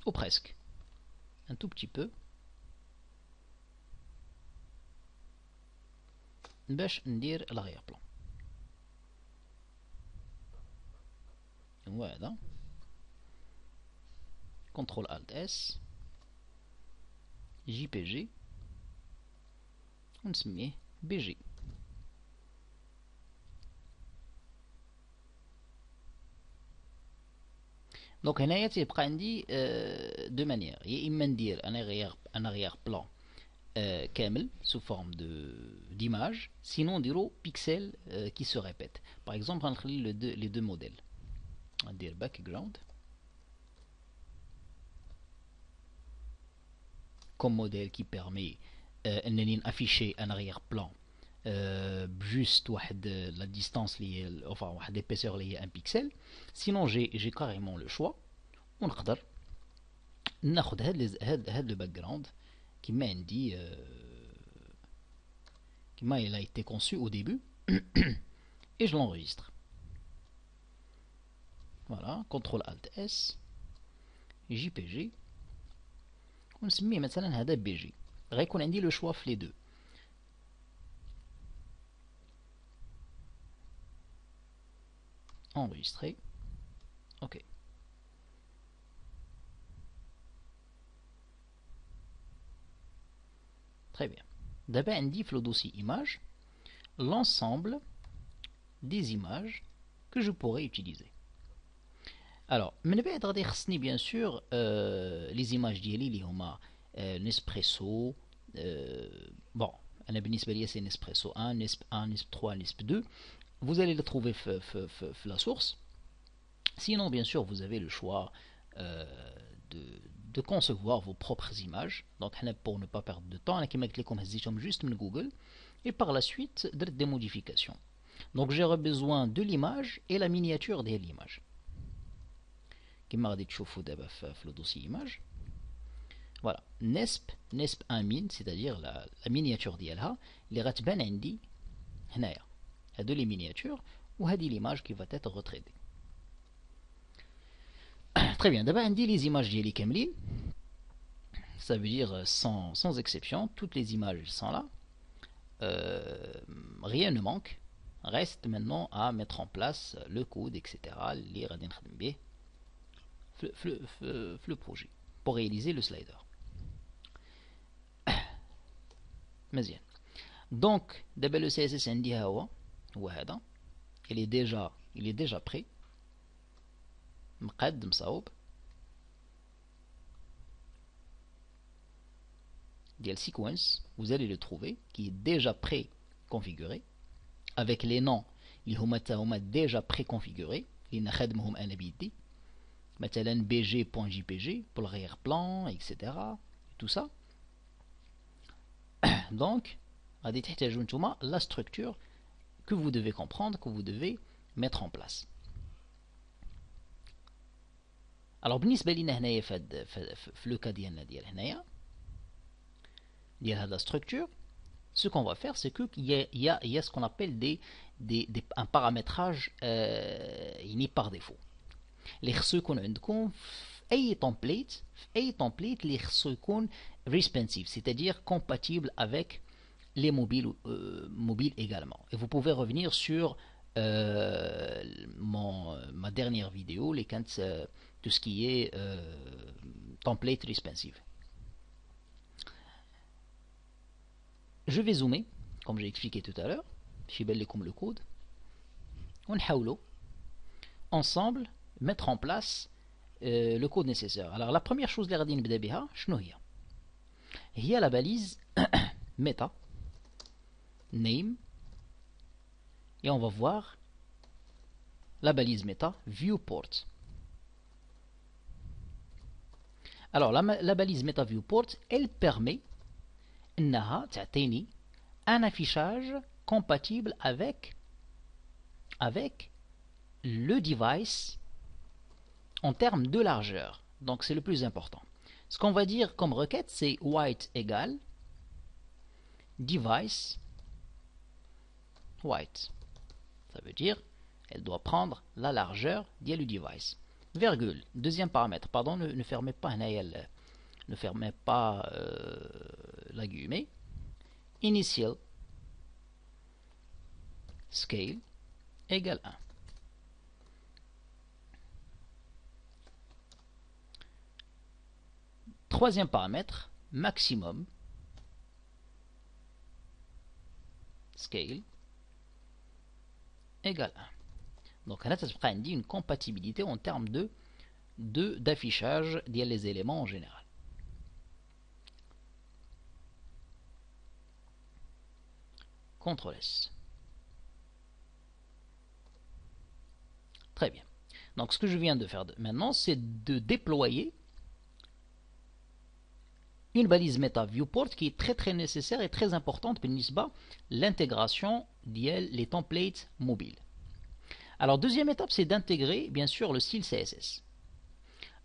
Ou presque. Un tout petit peu. باش ندير l'arrière-plan. Voilà. CTRL ALT S. JPG. ونسميه BG. Donc هنايا تيبقى عندي deux manières. يا إما ندير un arrière-plan كامل sous forme d'image, sinon نديرو pixels qui se répètent. Par exemple غنخلي les deux modèles. On va dire background comme modèle qui permet d'afficher un arrière-plan juste la distance, enfin l'épaisseur liée 1 pixel. Sinon j'ai carrément le choix. On peut ناخد هاد le background qui m'a dit qui m'a il a été conçu au début et je l'enregistre. Voilà, CTRL ALT S, JPG, ونسميه مثلا هذا BG. غيكون عندي le choix في les deux. Enregistrer. Ok. Très bien. D'abord, on dit le dossier image l'ensemble des images que je pourrais utiliser. Alors, bien sûr, les images d'Yeli, Nespresso, bon, c'est Nespresso 1, Nesp 1, Nesp 3, Nesp 2. Vous allez le trouver la source. Sinon, bien sûr, vous avez le choix de concevoir vos propres images. Donc, pour ne pas perdre de temps, on a juste Google et par la suite des modifications. Donc, j'aurai besoin de l'image et la miniature de l'image. كما غادي تشوفوا دابا في le dossier image. Voilà, Nesp 1 min, c'est-à-dire la miniature ديالها اللي غتبان عندي هنايا. هادو les miniatures وهذه l'image qui va être retraitée. Très bien, d'abord عندي les images ديالي كاملين. Ça veut dire sans exception, toutes les images sont là. Rien ne manque. Reste maintenant à mettre en place le code, etc. اللي غادي نخدم به le projet pour réaliser le slider. مزيان. Donc d'abord le CSS عندي هو هذا. Il est déjà prêt. مقاد مصاوب. ديال sequence, vous allez le trouver qui est déjà pré-configuré avec les noms اللي هما déjà pré-configurés اللي نخدمهم انا بيدي. مثلا bg.jpg pour l'arrière-plan, etc. Tout ça. Donc, la structure que vous devez comprendre, que vous devez mettre en place. Alors, بالنسبة لنا هنايا في le cas ديالنا ديال هنايا ديال هاد la structure, ce qu'on va faire, c'est qu'il y a ce qu'on appelle un paramétrage par défaut. اللي خصو يكون عندكم في اي template اللي خصو يكون responsive, c'est-à-dire compatible avec les mobiles également. Et vous pouvez revenir sur ma dernière vidéo, tout ce qui est template responsive. Je vais zoomer, comme j'ai expliqué tout à l'heure. Je vais comme le code. On حاولوا ensemble mettre en place le code nécessaire. Alors la première chose اللي غادي نبدا بها شنو هي la balise meta name et on va voir la balise meta viewport. Alors la balise meta viewport elle permet انها تعطيني un affichage compatible avec le device en termes de largeur. Donc c'est le plus important. Ce qu'on va dire comme requête, c'est white égale device white. Ça veut dire elle doit prendre la largeur du device. Virgule. Deuxième paramètre. Pardon, ne fermez pas la guillemets. Initial scale égale 1. Troisième paramètre, maximum scale égale 1. Donc là, ça sera une compatibilité en termes d'affichage des éléments en général. CTRL S. Très bien. Donc ce que je viens de faire maintenant, c'est de déployer une balise Meta Viewport qui est très nécessaire et très importante pour l'intégration des templates mobiles. Alors deuxième étape, c'est d'intégrer bien sûr le style CSS.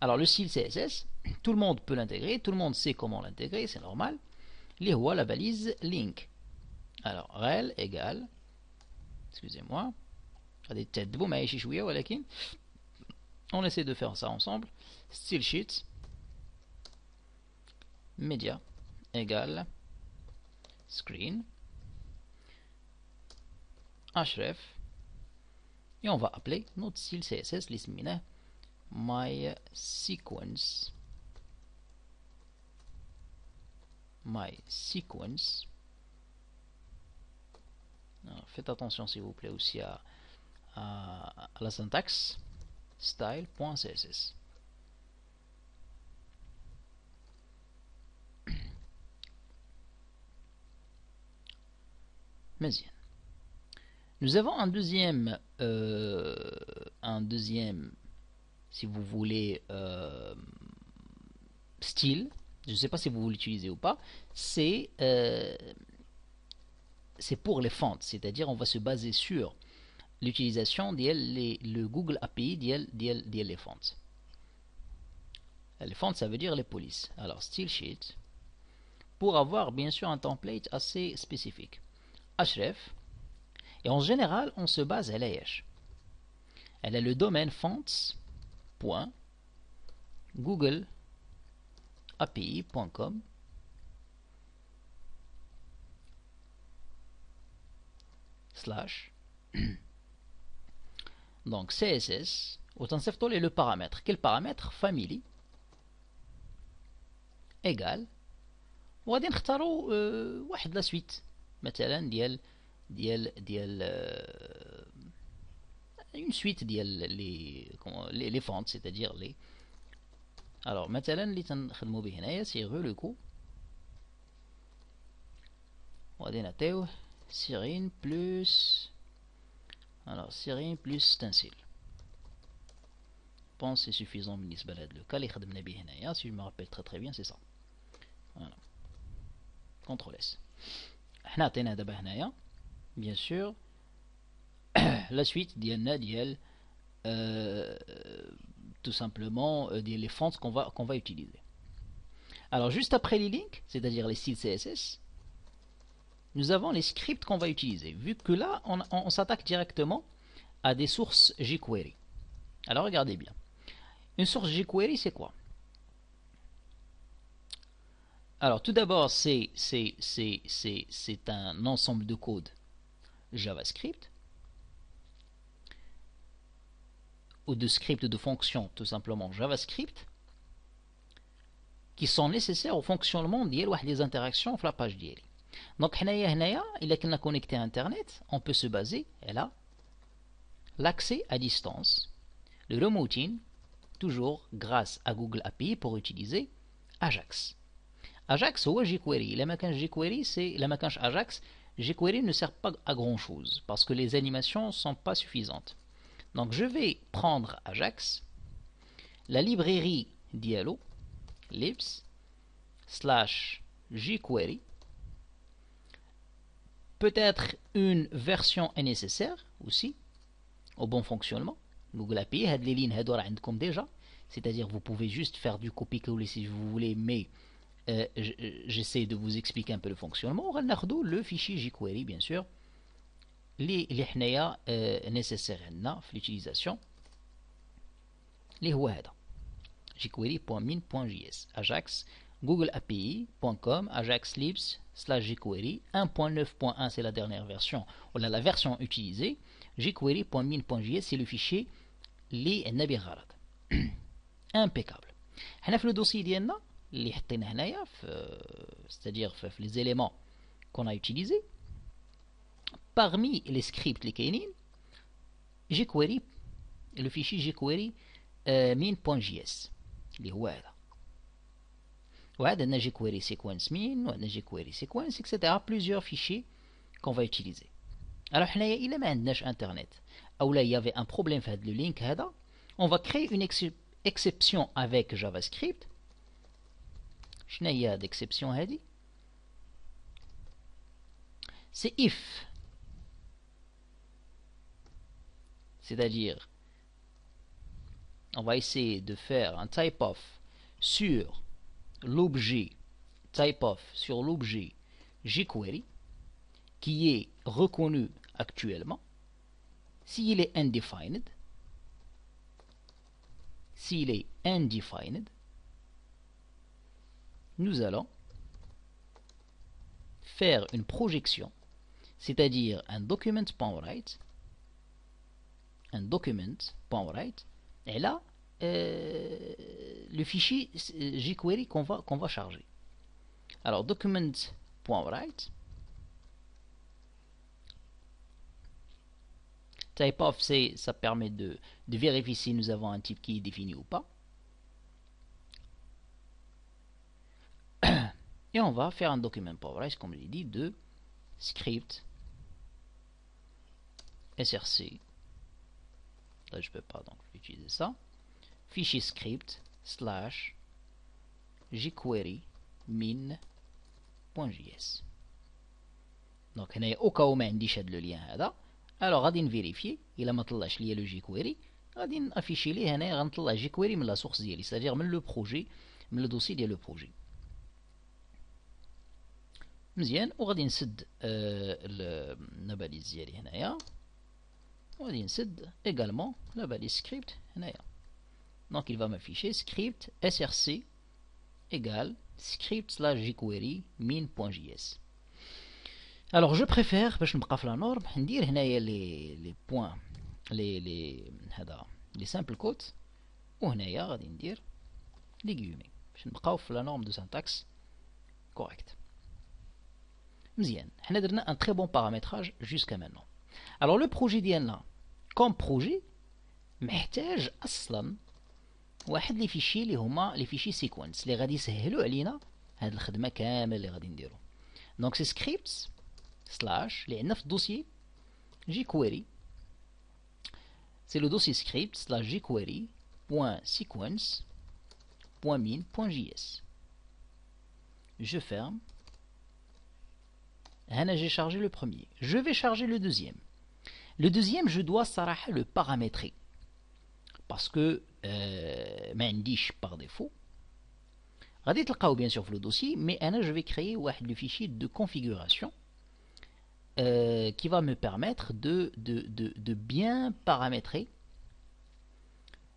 Alors le style CSS, tout le monde peut l'intégrer, tout le monde sait comment l'intégrer, c'est normal. Les voit la balise link. Alors rel égale, excusez-moi, on essaie de faire ça ensemble. Style sheet media égale screen href et on va appeler notre style CSS l'ismina my sequence. Alors, faites attention s'il vous plaît aussi à la syntaxe style.css. مزيان. Nous avons un deuxième si vous voulez style, je ne sais pas si vous l'utilisez ou pas, c'est pour les fonts, c'est-à-dire on va se baser sur l'utilisation le Google API des fonts. Les fonts, ça veut dire les polices. Alors style sheet pour avoir bien sûr un template assez spécifique. href, et en général on se base à l'AH. Elle a le domaine fonts.googleapi.com / donc CSS وتنصيفطوا لي le paramètre. Quel paramètre? Family égal وغادي نختاروا واحد لا سويت مثلا ديال une suite ديال les fonts, c'est-à-dire les. Alors مثلا اللي تنخدموا به هنايا سي غولوكو وغادي نعطيوه Cyrine plus Cyrine plus stencil. Je pense que c'est suffisant بالنسبة لهذا le cas اللي خدمنا به هنايا. Si je me rappelle très bien c'est ça. Voilà. CTRL S. حنا عطينا دابا هنايا bien sûr la suite ديالنا ديال tout simplement les fonts qu'on va utiliser. Alors juste après les links, c'est-à-dire les styles CSS, nous avons les scripts qu'on va utiliser, vu que là on s'attaque directement à des sources jQuery. Alors regardez bien, une source jQuery c'est quoi? Alors tout d'abord c'est un ensemble de code JavaScript ou de scripts de fonctions tout simplement JavaScript qui sont nécessaires au fonctionnement des interactions sur la page d'hier. Donc il a qu'on connecté à internet, on peut se baser là l'accès à distance, le remoting toujours grâce à Google API pour utiliser Ajax. Ajax ou jQuery, la maquin jQuery c'est la maquin Ajax. jQuery ne sert pas à grand chose parce que les animations sont pas suffisantes. Donc je vais prendre Ajax, la librairie Diallo, libs / jQuery. Peut-être une version est nécessaire aussi au bon fonctionnement. Google API, les lignes عندكم déjà, c'est-à-dire vous pouvez juste faire du copier-coller si vous voulez, mais j'essaie de vous expliquer un peu le fonctionnement. On va le fichier jQuery bien sûr. Les nécessaires dans l'utilisation les هو هذا jQuery.min.js Ajax Google API.com Ajax libs / jQuery 1.9.1 c'est la dernière version ou la version utilisée. jQuery.min.js c'est le fichier اللي عندنا به غرض. impeccable. حنا في le dossier ديالنا اللي حطينا هنايا c'est-à-dire les éléments qu'on a utilisés. Parmi les scripts les كاينين jQuery le fichier jQuery min.js اللي هو هذا. وعندنا jQuery sequence min وعندنا jQuery sequence etc. plusieurs fichiers qu'on va utiliser. Alors حنايا إلا ما عندناش internet ou là il y avait un problème في هذا le link هذا, on va créer une exception avec JavaScript شنو هي هاد اكسبسيون هادي؟ c'est if, c'est-à-dire on va essayer de faire un type of sur l'objet type of sur l'objet jQuery qui est reconnu actuellement. S'il est undefined, nous allons faire une projection, c'est-à-dire un document.write, et là le fichier jQuery qu'on va charger. Alors document.write, type of, ça permet de vérifier si nous avons un type qui est défini ou pas. Et on va faire un document.write, comme je l'ai dit, de script src. Là je peux pas, donc je vais utiliser ça. Fichier script slash jQuery min.js. Donc au cas où ما عنديش هذا le lien هذا، alors غادي نفيريفي الا ما طلعش ليا لو jQuery، غادي نافيشي ليه هنا، غنطلع jQuery من لا سورس ديالي، c'est-à-dire من لو بروجي، من لو دوسي ديال لو بروجي. مزيان، وغادي نسد لا باليز ديالي هنايا، وغادي نسد également la balise script هنايا. Donc il va m'afficher script src égale script slash jQuery min.js. Alors je préfère باش نبقى في لا نورم ندير هنايا لي بوين لي هذا لي سامبل كوت، وهنايا غادي ندير لي غيومي باش نبقاو في لا نورم دو سانتاكس كوريكت. مزيان، حنا درنا ان تري بون بارامتراج جوسكا مانون. Alors le projet ديالنا كوم بروجي محتاج اصلا واحد لي فيشي اللي هما لي فيشي سيكونس اللي غادي يسهلوا علينا هاد الخدمه كامل اللي غادي نديرو. دونك سي سكريبتس سلاش اللي عندنا في الدوسيي jQuery، c'est le dossier script slash jQuery.sequence.min.js. Je ferme. J'ai chargé le premier. Je vais charger le deuxième. Le deuxième, je dois صراحة le paramétrer parce que ما عنديش par défaut. غادي تلقاو bien sûr في le dossier, mais je vais créer واحد le fichier de configuration qui va me permettre de bien paramétrer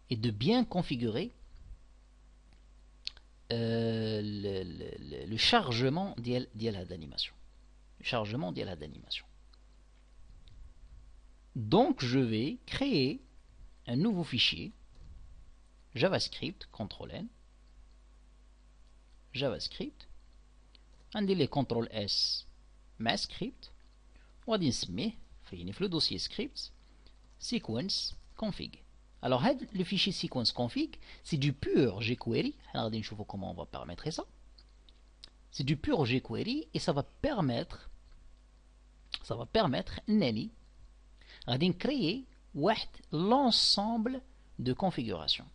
et de bien configurer le chargement ديال l'animation. Le chargement ديال l'animation. Donc je vais créer un nouveau fichier JavaScript, CTRL-N, JavaScript, عندي لي CTRL-S مع script، وغادي نسميه في le dossier scripts sequence config. Alors le fichier sequence config, c'est du pur jQuery. Alors غادي نشوفوا comment on va paramétrer ça. C'est du pur jQuery et ça va permettre ناني غادي نكريي واحد l'ensemble de configuration،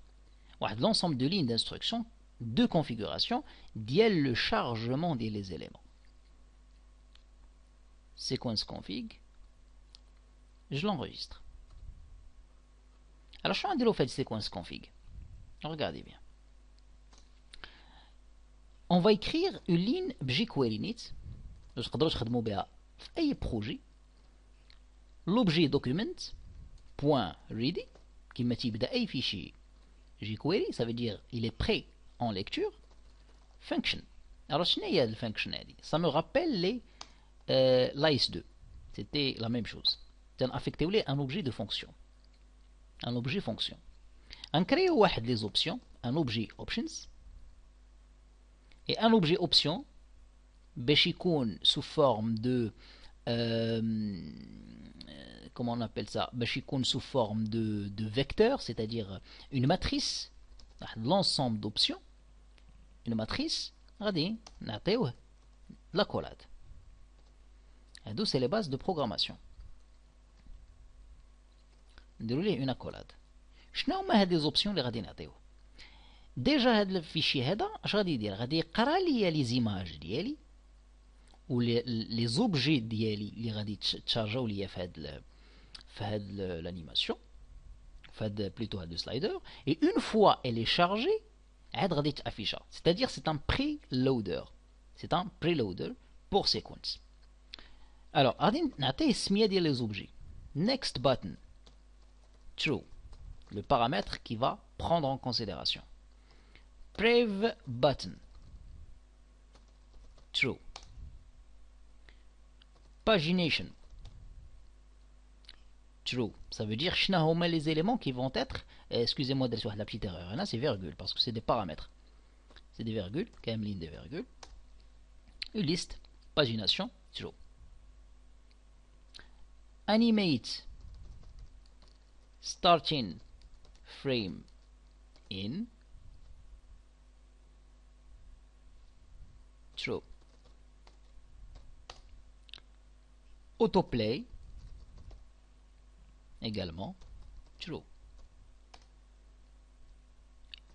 واحد l'ensemble de lignes d'instruction de configuration ديال le chargement ديال les éléments. Sequence config, je l'enregistre. Alors je vais dire fait sequence config. Regardez bien. On va écrire une ligne jQuery init. Vous pouvez تخدموا بها في أي projet. L'objet document.ready qui me تيبدا أي fichier jQuery, ça veut dire il est prêt en lecture. Function. Alors شنو هي هاد الفانكشن هادي؟ Ça me rappelle les l'AS2, c'était la même chose. On a affecté un objet de fonction. Un objet fonction. On crée les options, un objet options. Et un objet option, béchikoun sous forme de comment on appelle ça? Béchikoun sous forme de vecteur, c'est-à-dire une matrice, l'ensemble d'options, une matrice, l'accolade. D'où c'est les bases de programmation. نديروا ليه une accolade. شنو هما هاد les options اللي غادي نعطيو؟ ديجا هاد الفيشي هذا اش غادي يدير؟ غادي يقرا ليا لي زيماج ديالي و لي زوبجي ديالي اللي غادي تشارجاو ليا في هاد l'animation, plutôt هاد slider, et une fois elle est chargée عاد غادي تافيشا. c'est-à-dire c'est un preloader, c'est un preloader pour sequence. alors غادي نعطيه السميه ديال لي زوبجي. next button true, le paramètre qui va prendre en considération. prev button true. pagination true, ça veut dire شنا هما les éléments qui vont être, excusez-moi درت واحد la petite erreur هنا, c'est virgule parce que c'est des paramètres, c'est des virgules, كاملين des virgules. une liste, pagination true. animate starting frame in true. autoplay également true.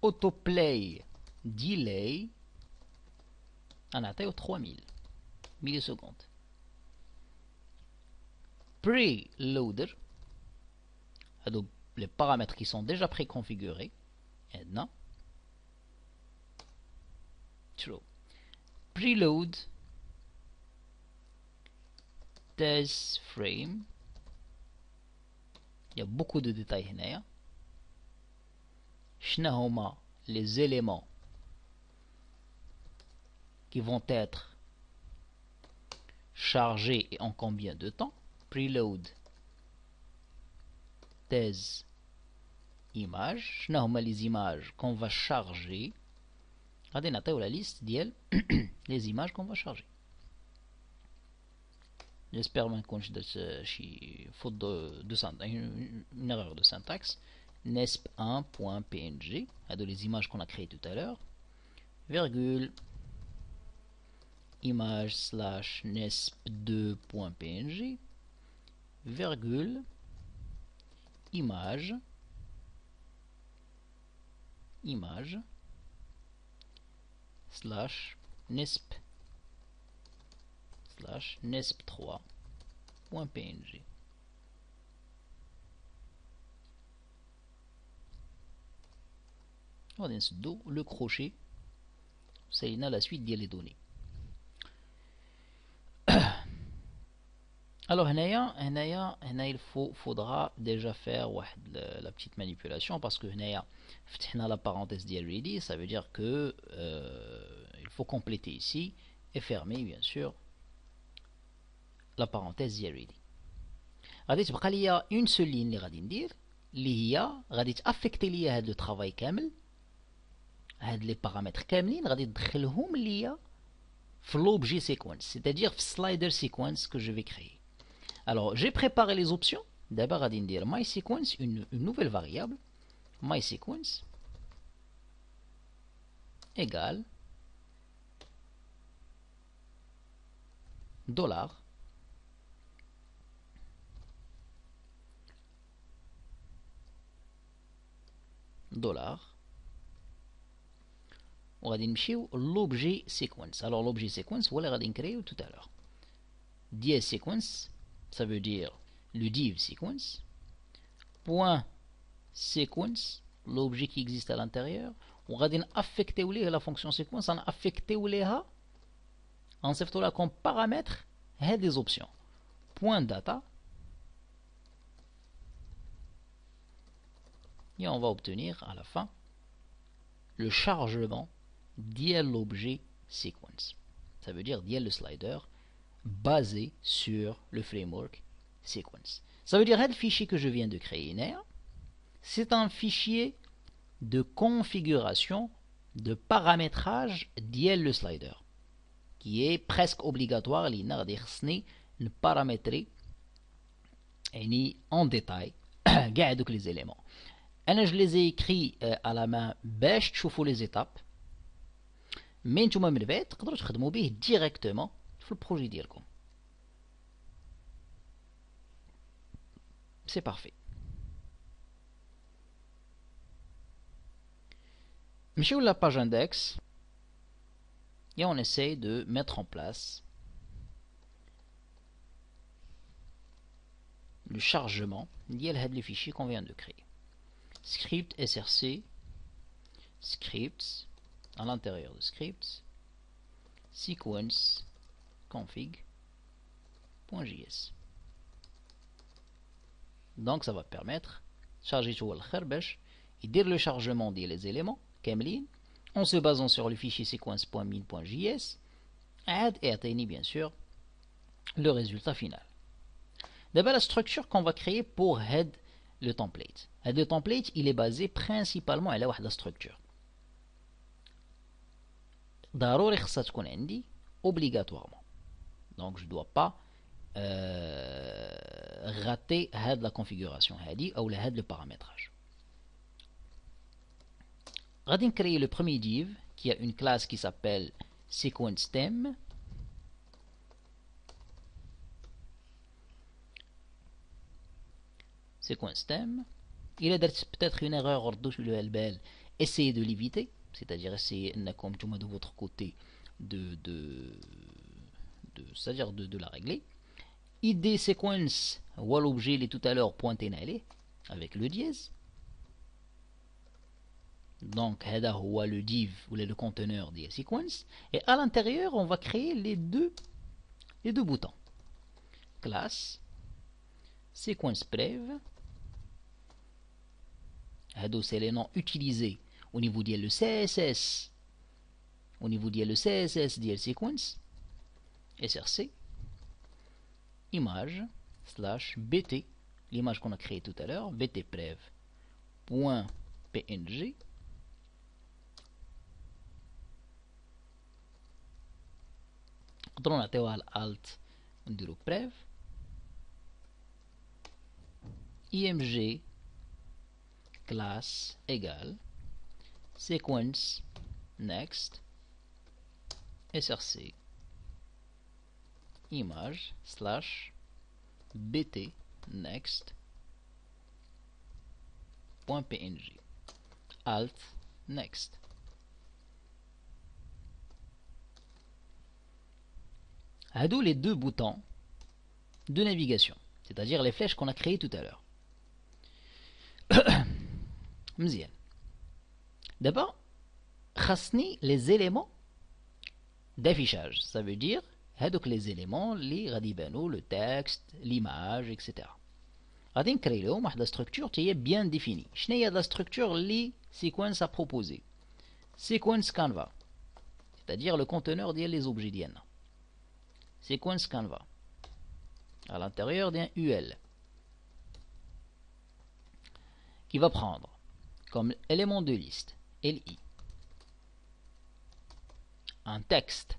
autoplay delay نعطيو 3000 millisecondes. preloader هادو les paramètres qui sont déjà préconfigurés هادنا true. preload test frame, il y a beaucoup de détails هنايا. شنا هما les éléments qui vont être chargés et en combien de temps. preload thèse image, شنا هما les images qu'on va charger. غادي نعطيو la liste ديال les images qu'on va charger. J'espère ما نكونش درت شي faute une erreur de syntaxe. nesp1.png, هادو les images qu'on a créées tout à l'heure, virgule image slash nesp2.png, virgule image slash nesp3.png. On va le crochet, c'est la suite des données. Alors il faudra déjà faire la petite manipulation parce que la parenthèse ديال ready, ça veut dire que il faut compléter ici et fermer bien sûr la parenthèse ديال ready. غادي تبقى ليا une seule ligne اللي غادي ندير اللي هي غادي تافيكتي ليا هذا الترافاي كامل. هاد لي بارامتر كاملين غادي ندخلهم ليا في l'objet séquence, c'est-à-dire في slider sequence que je vais créer. Alors j'ai préparé les options. D'abord غادي ندير my sequence, une nouvelle variable, my sequence égale dollar وغادي نمشيو l'objet sequence. Alors l'objet sequence هو اللي غادي نكريو tout à l'heure. div sequence, ça veut dire le div sequence, point sequence, l'objet qui existe à l'intérieur, وغادي نافكتيو ليه la fonction sequence, نافكتيو ليها نصيفطو لها comme paramètre هاد les options. point data, et on va obtenir à la fin le chargement ديال l'objet sequence. Ça veut dire ديال le slider basé sur le framework sequence. Ça veut dire que le fichier que je viens de créer, c'est un fichier de configuration, de paramétrage ديال le slider, qui est presque obligatoire. Il ne paramétrer en détail les éléments. Je les ai écrits à la main باش تشوفوا les étapes, mais نتوما من بعد تقدروا تخدموا به directement في البروجي ديالكم. C'est parfait. نمشيو la page index et on essaie de mettre en place le chargement lié à les fichiers qu'on vient de créer. Script src, scripts, à l'intérieur de scripts, sequence config.js. Donc ça va permettre de charger tout le kharbèche et dire le chargement des éléments كاملين en se basant sur le fichier sequence.min.js et bien sûr le résultat final. D'abord la structure qu'on va créer pour head le template. Le template il est basé principalement à la structure. ضروري خصها تكون عندي obligatoirement. Donc je ne dois pas rater la configuration ou le paramétrage. On va créer le premier div qui a une classe qui s'appelle sequenceThem. SequenceThem. Il a peut-être une erreur essayez de l'éviter, c'est-à-dire essayez de votre côté c'est-à-dire de la régler. id sequence ou l'objet il est tout à l'heure pointé avec le dièse. Donc هذا هو le div ou le conteneur des sequence et à l'intérieur on va créer les deux boutons. Classe sequencePrev. C'est les noms utilisés au niveau de le CSS de sequence src image slash bt, l'image qu'on a créée tout à l'heure, btprev.png. نقدروا نعطيوها الالت ونديرو prev img classe égale sequence next src image slash bt next .png alt next. Hadou les deux boutons de navigation, c'est-à-dire les flèches qu'on a créées tout à l'heure. مزيان. D'abord, خاصني les éléments d'affichage, ça veut dire هادوك les éléments اللي غادي يبانو le texte, l'image, etc. غادي نكري لهم واحد structure qui est bien définie. شنو هي la structure اللي sequence a proposé? Sequence Canva, c'est-à-dire le conteneur ديال les objets ديالنا. Sequence Canva à l'intérieur d'un UL qui va prendre comme élément de liste LI un texte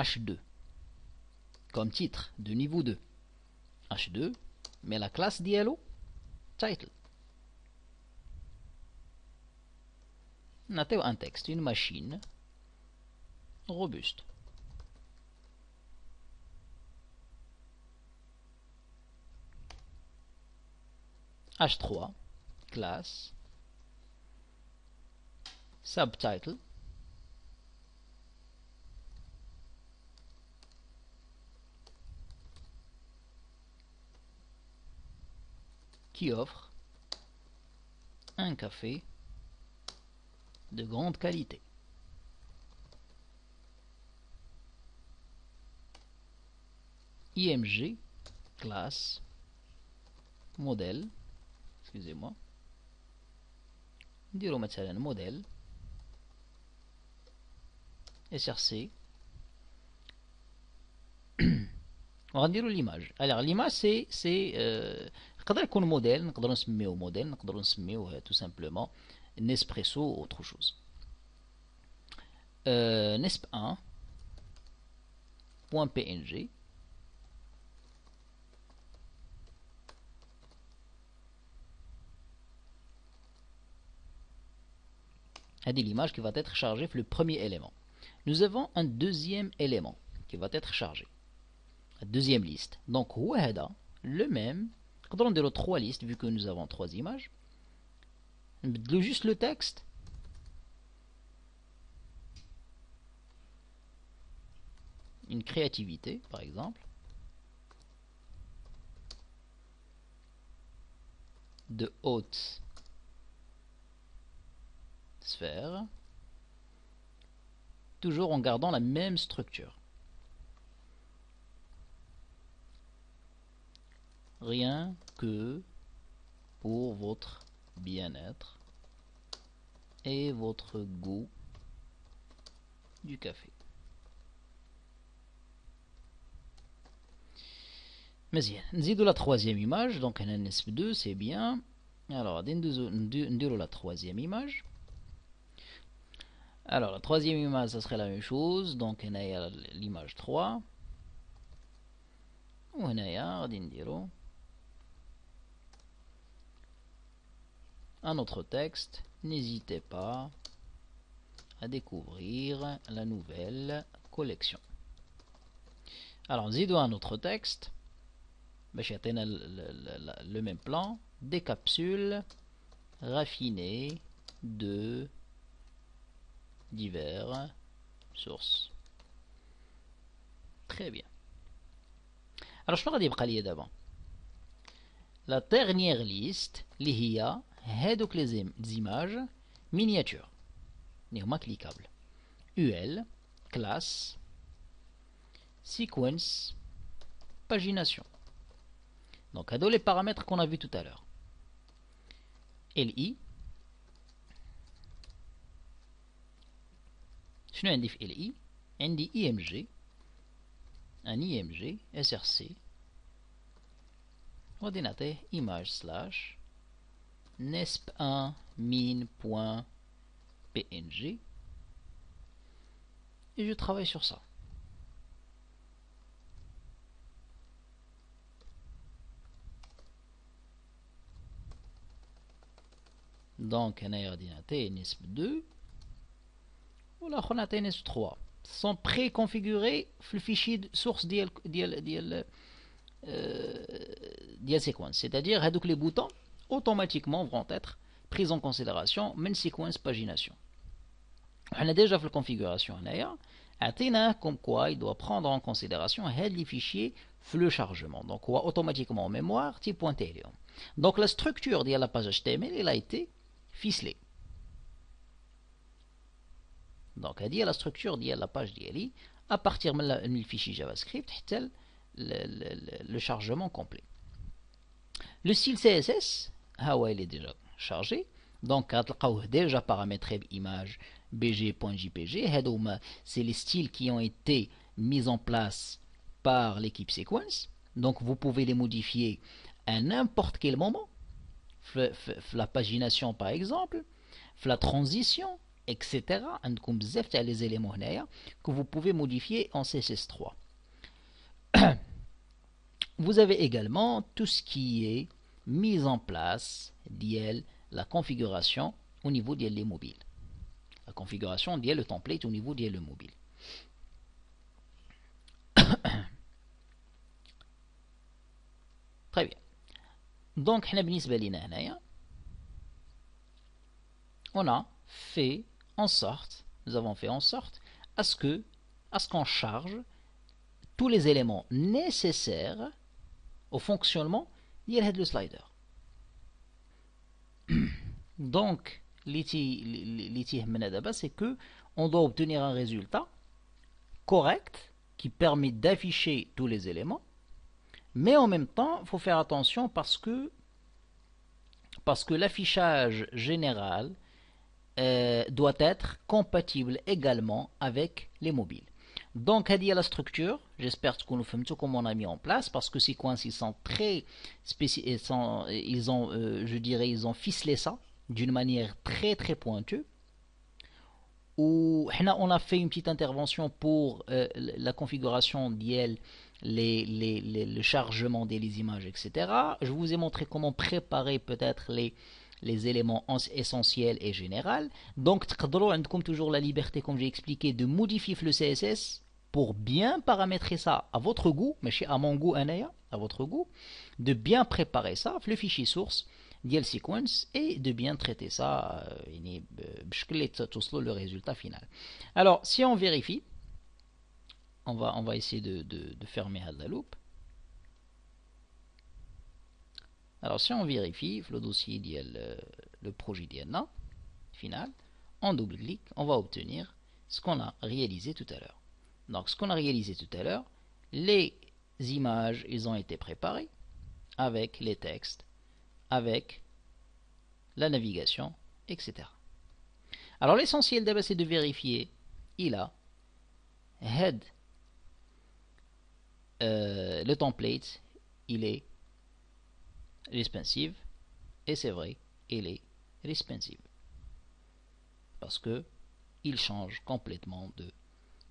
H2 comme titre de niveau 2 H2 mais la classe diallo title un texte, une machine robuste. H3 classe subtitle qui offre un café de grande qualité. IMG classe modèle, excusez-moi, نديرو مثلا modèle SRC. وغنديرو l'image. Alors l'image c'est نقدر يكون موديل، نقدروا نسميوه موديل، نقدروا نسميوه tout simplement Nespresso ou autre chose. Nesp1 .png c'est l'image qui va être chargée le premier élément. Nous avons un deuxième élément qui va être chargé, la deuxième liste. Donc le même, nous avons 3 listes vu que nous avons 3 images. Juste le texte une créativité, par exemple, de haute sphère, toujours en gardant la même structure. Rien que pour votre bien-être et votre goût du café. مزيان نزيدو la troisième image, donc on a NSP 2, c'est bien. Alors نديرو la troisième image. Alors la troisième image, ça serait la même chose, donc on a l'image 3. وهنايا غادي نديرو un autre texte. N'hésitez pas à découvrir la nouvelle collection. Alors نزيدو un autre texte باش يعطينا le même plan. Des capsules raffinées de diverses sources. Très bien. Alors شنو غادي يبقى لي دابا؟ La dernière liste اللي هي هادوك les images miniatures اللي هما cliquables. UL, classe, sequence, pagination. Donc هادو les paramètres qu'on a vu tout à l'heure. LI. شنو عندي في LI؟ عندي IMG، un IMG SRC وغادي نعطيه image slash nesp1 min.png et je travaille sur ça. Donc هنايا غادي نعطيه nesp2 والاخر نعطيه nesp3 sont préconfigurés في الفيشي source ديال séquence, c'est-à-dire هادوك les boutons automatiquement vont être pris en considération من séquence pagination. On a déjà fait la configuration هنايا عطينا comme quoi il doit prendre en considération هاد les fichiers في le chargement, donc هو automatiquement en mémoire تيبوينتي لهم. Donc la structure de la page HTML elle a été ficelée. Donc هذه la structure ديال la page ديالي à partir من الفيشي JavaScript حتى le chargement complet. Le style CSS il est déjà chargé, donc غتلقاوه déjà paramétré image bg.jpg. C'est les styles qui ont été mis en place par l'équipe Sequence, donc vous pouvez les modifier à n'importe quel moment, la pagination par exemple, la transition, etc. عندكم بزاف تاع les éléments هنايا que vous pouvez modifier en CSS3. Vous avez également tout ce qui est mis en place ديال la configuration au niveau des mobiles. La configuration ديال le template au niveau ديال le mobile. Très bien. Donc حنا بالنسبة لنا هنايا on a fait en sorte, nous avons fait en sorte à ce qu'on charge tous les éléments nécessaires au fonctionnement ديال le slider. Donc c'est que on doit obtenir un résultat correct qui permet d'afficher tous les éléments, mais en même temps il faut faire attention parce que l'affichage général doit être compatible également avec les mobiles. Donc, il y a la structure. J'espère que nous faisons comme on a mis en place, parce que Sequence ils sont très spécifiques, ils ont, je dirais, ils ont ficelé ça d'une manière très très pointue. Où on a fait une petite intervention pour la configuration d'IL, le chargement des images, etc. Je vous ai montré comment préparer peut-être les éléments essentiels et généraux. Donc, vous avez toujours la liberté, comme j'ai expliqué, de modifier le CSS pour bien paramétrer ça à votre goût, mais à mon goût, à votre goût, de bien préparer ça, le fichier source, d'IL sequence, et de bien traiter ça, le résultat final. Alors, si on vérifie, on va essayer de fermer la loupe. Alors si on vérifie le dossier le projet d'IANA final, en double-clic, on va obtenir ce qu'on a réalisé tout à l'heure. Donc ce qu'on a réalisé tout à l'heure, les images, ils ont été préparées avec les textes, avec la navigation, etc. Alors l'essentiel d'abord c'est de vérifier, il a head, le template, il est responsive, et c'est vrai, il est responsive. Parce que il change complètement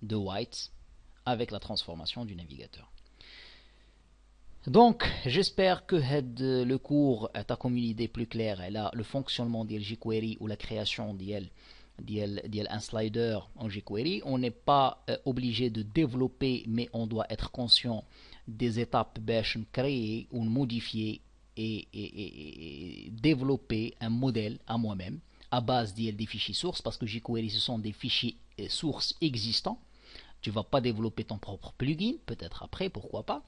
de white avec la transformation du navigateur. Donc, j'espère que le cours t'a comme une idée plus claire. Là, le fonctionnement de jQuery ou la création d'un slider en jQuery. On n'est pas obligé de développer, mais on doit être conscient des étapes pour créer ou modifier et développer un modèle à moi-même à base des fichiers sources, parce que jQuery ce sont des fichiers sources existants. Tu ne vas pas développer ton propre plugin, peut-être après, pourquoi pas.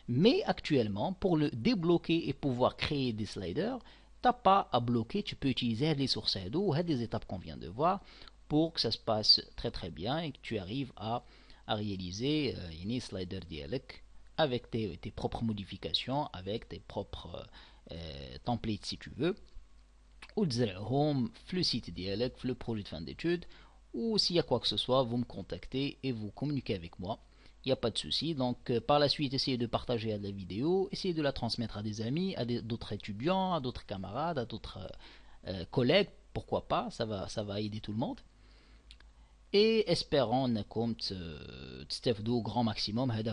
Mais actuellement, pour le débloquer et pouvoir créer des sliders, tu n'as pas à bloquer, tu peux utiliser les sources ou les étapes qu'on vient de voir pour que ça se passe très très bien et que tu arrives à réaliser une slider dialogue avec tes propres modifications, avec tes propres templates si tu veux, ou home, le site dialogue, le projet de fin d'études, ou s'il y a quoi que ce soit, vous me contactez et vous communiquez avec moi. Il n'y a pas de souci. Donc, par la suite, essayez de partager la vidéo, essayez de la transmettre à des amis, à d'autres étudiants, à d'autres camarades, à d'autres collègues. Pourquoi pas, ça va aider tout le monde. Et espérons انكم تستفدوا au grand maximum. هذا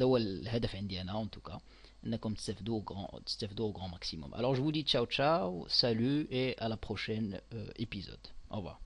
هو الهدف عندي انا en tout cas. انكم تستفدوا au grand maximum. Alors je vous dis ciao ciao, salut et à la prochaine épisode. Au revoir.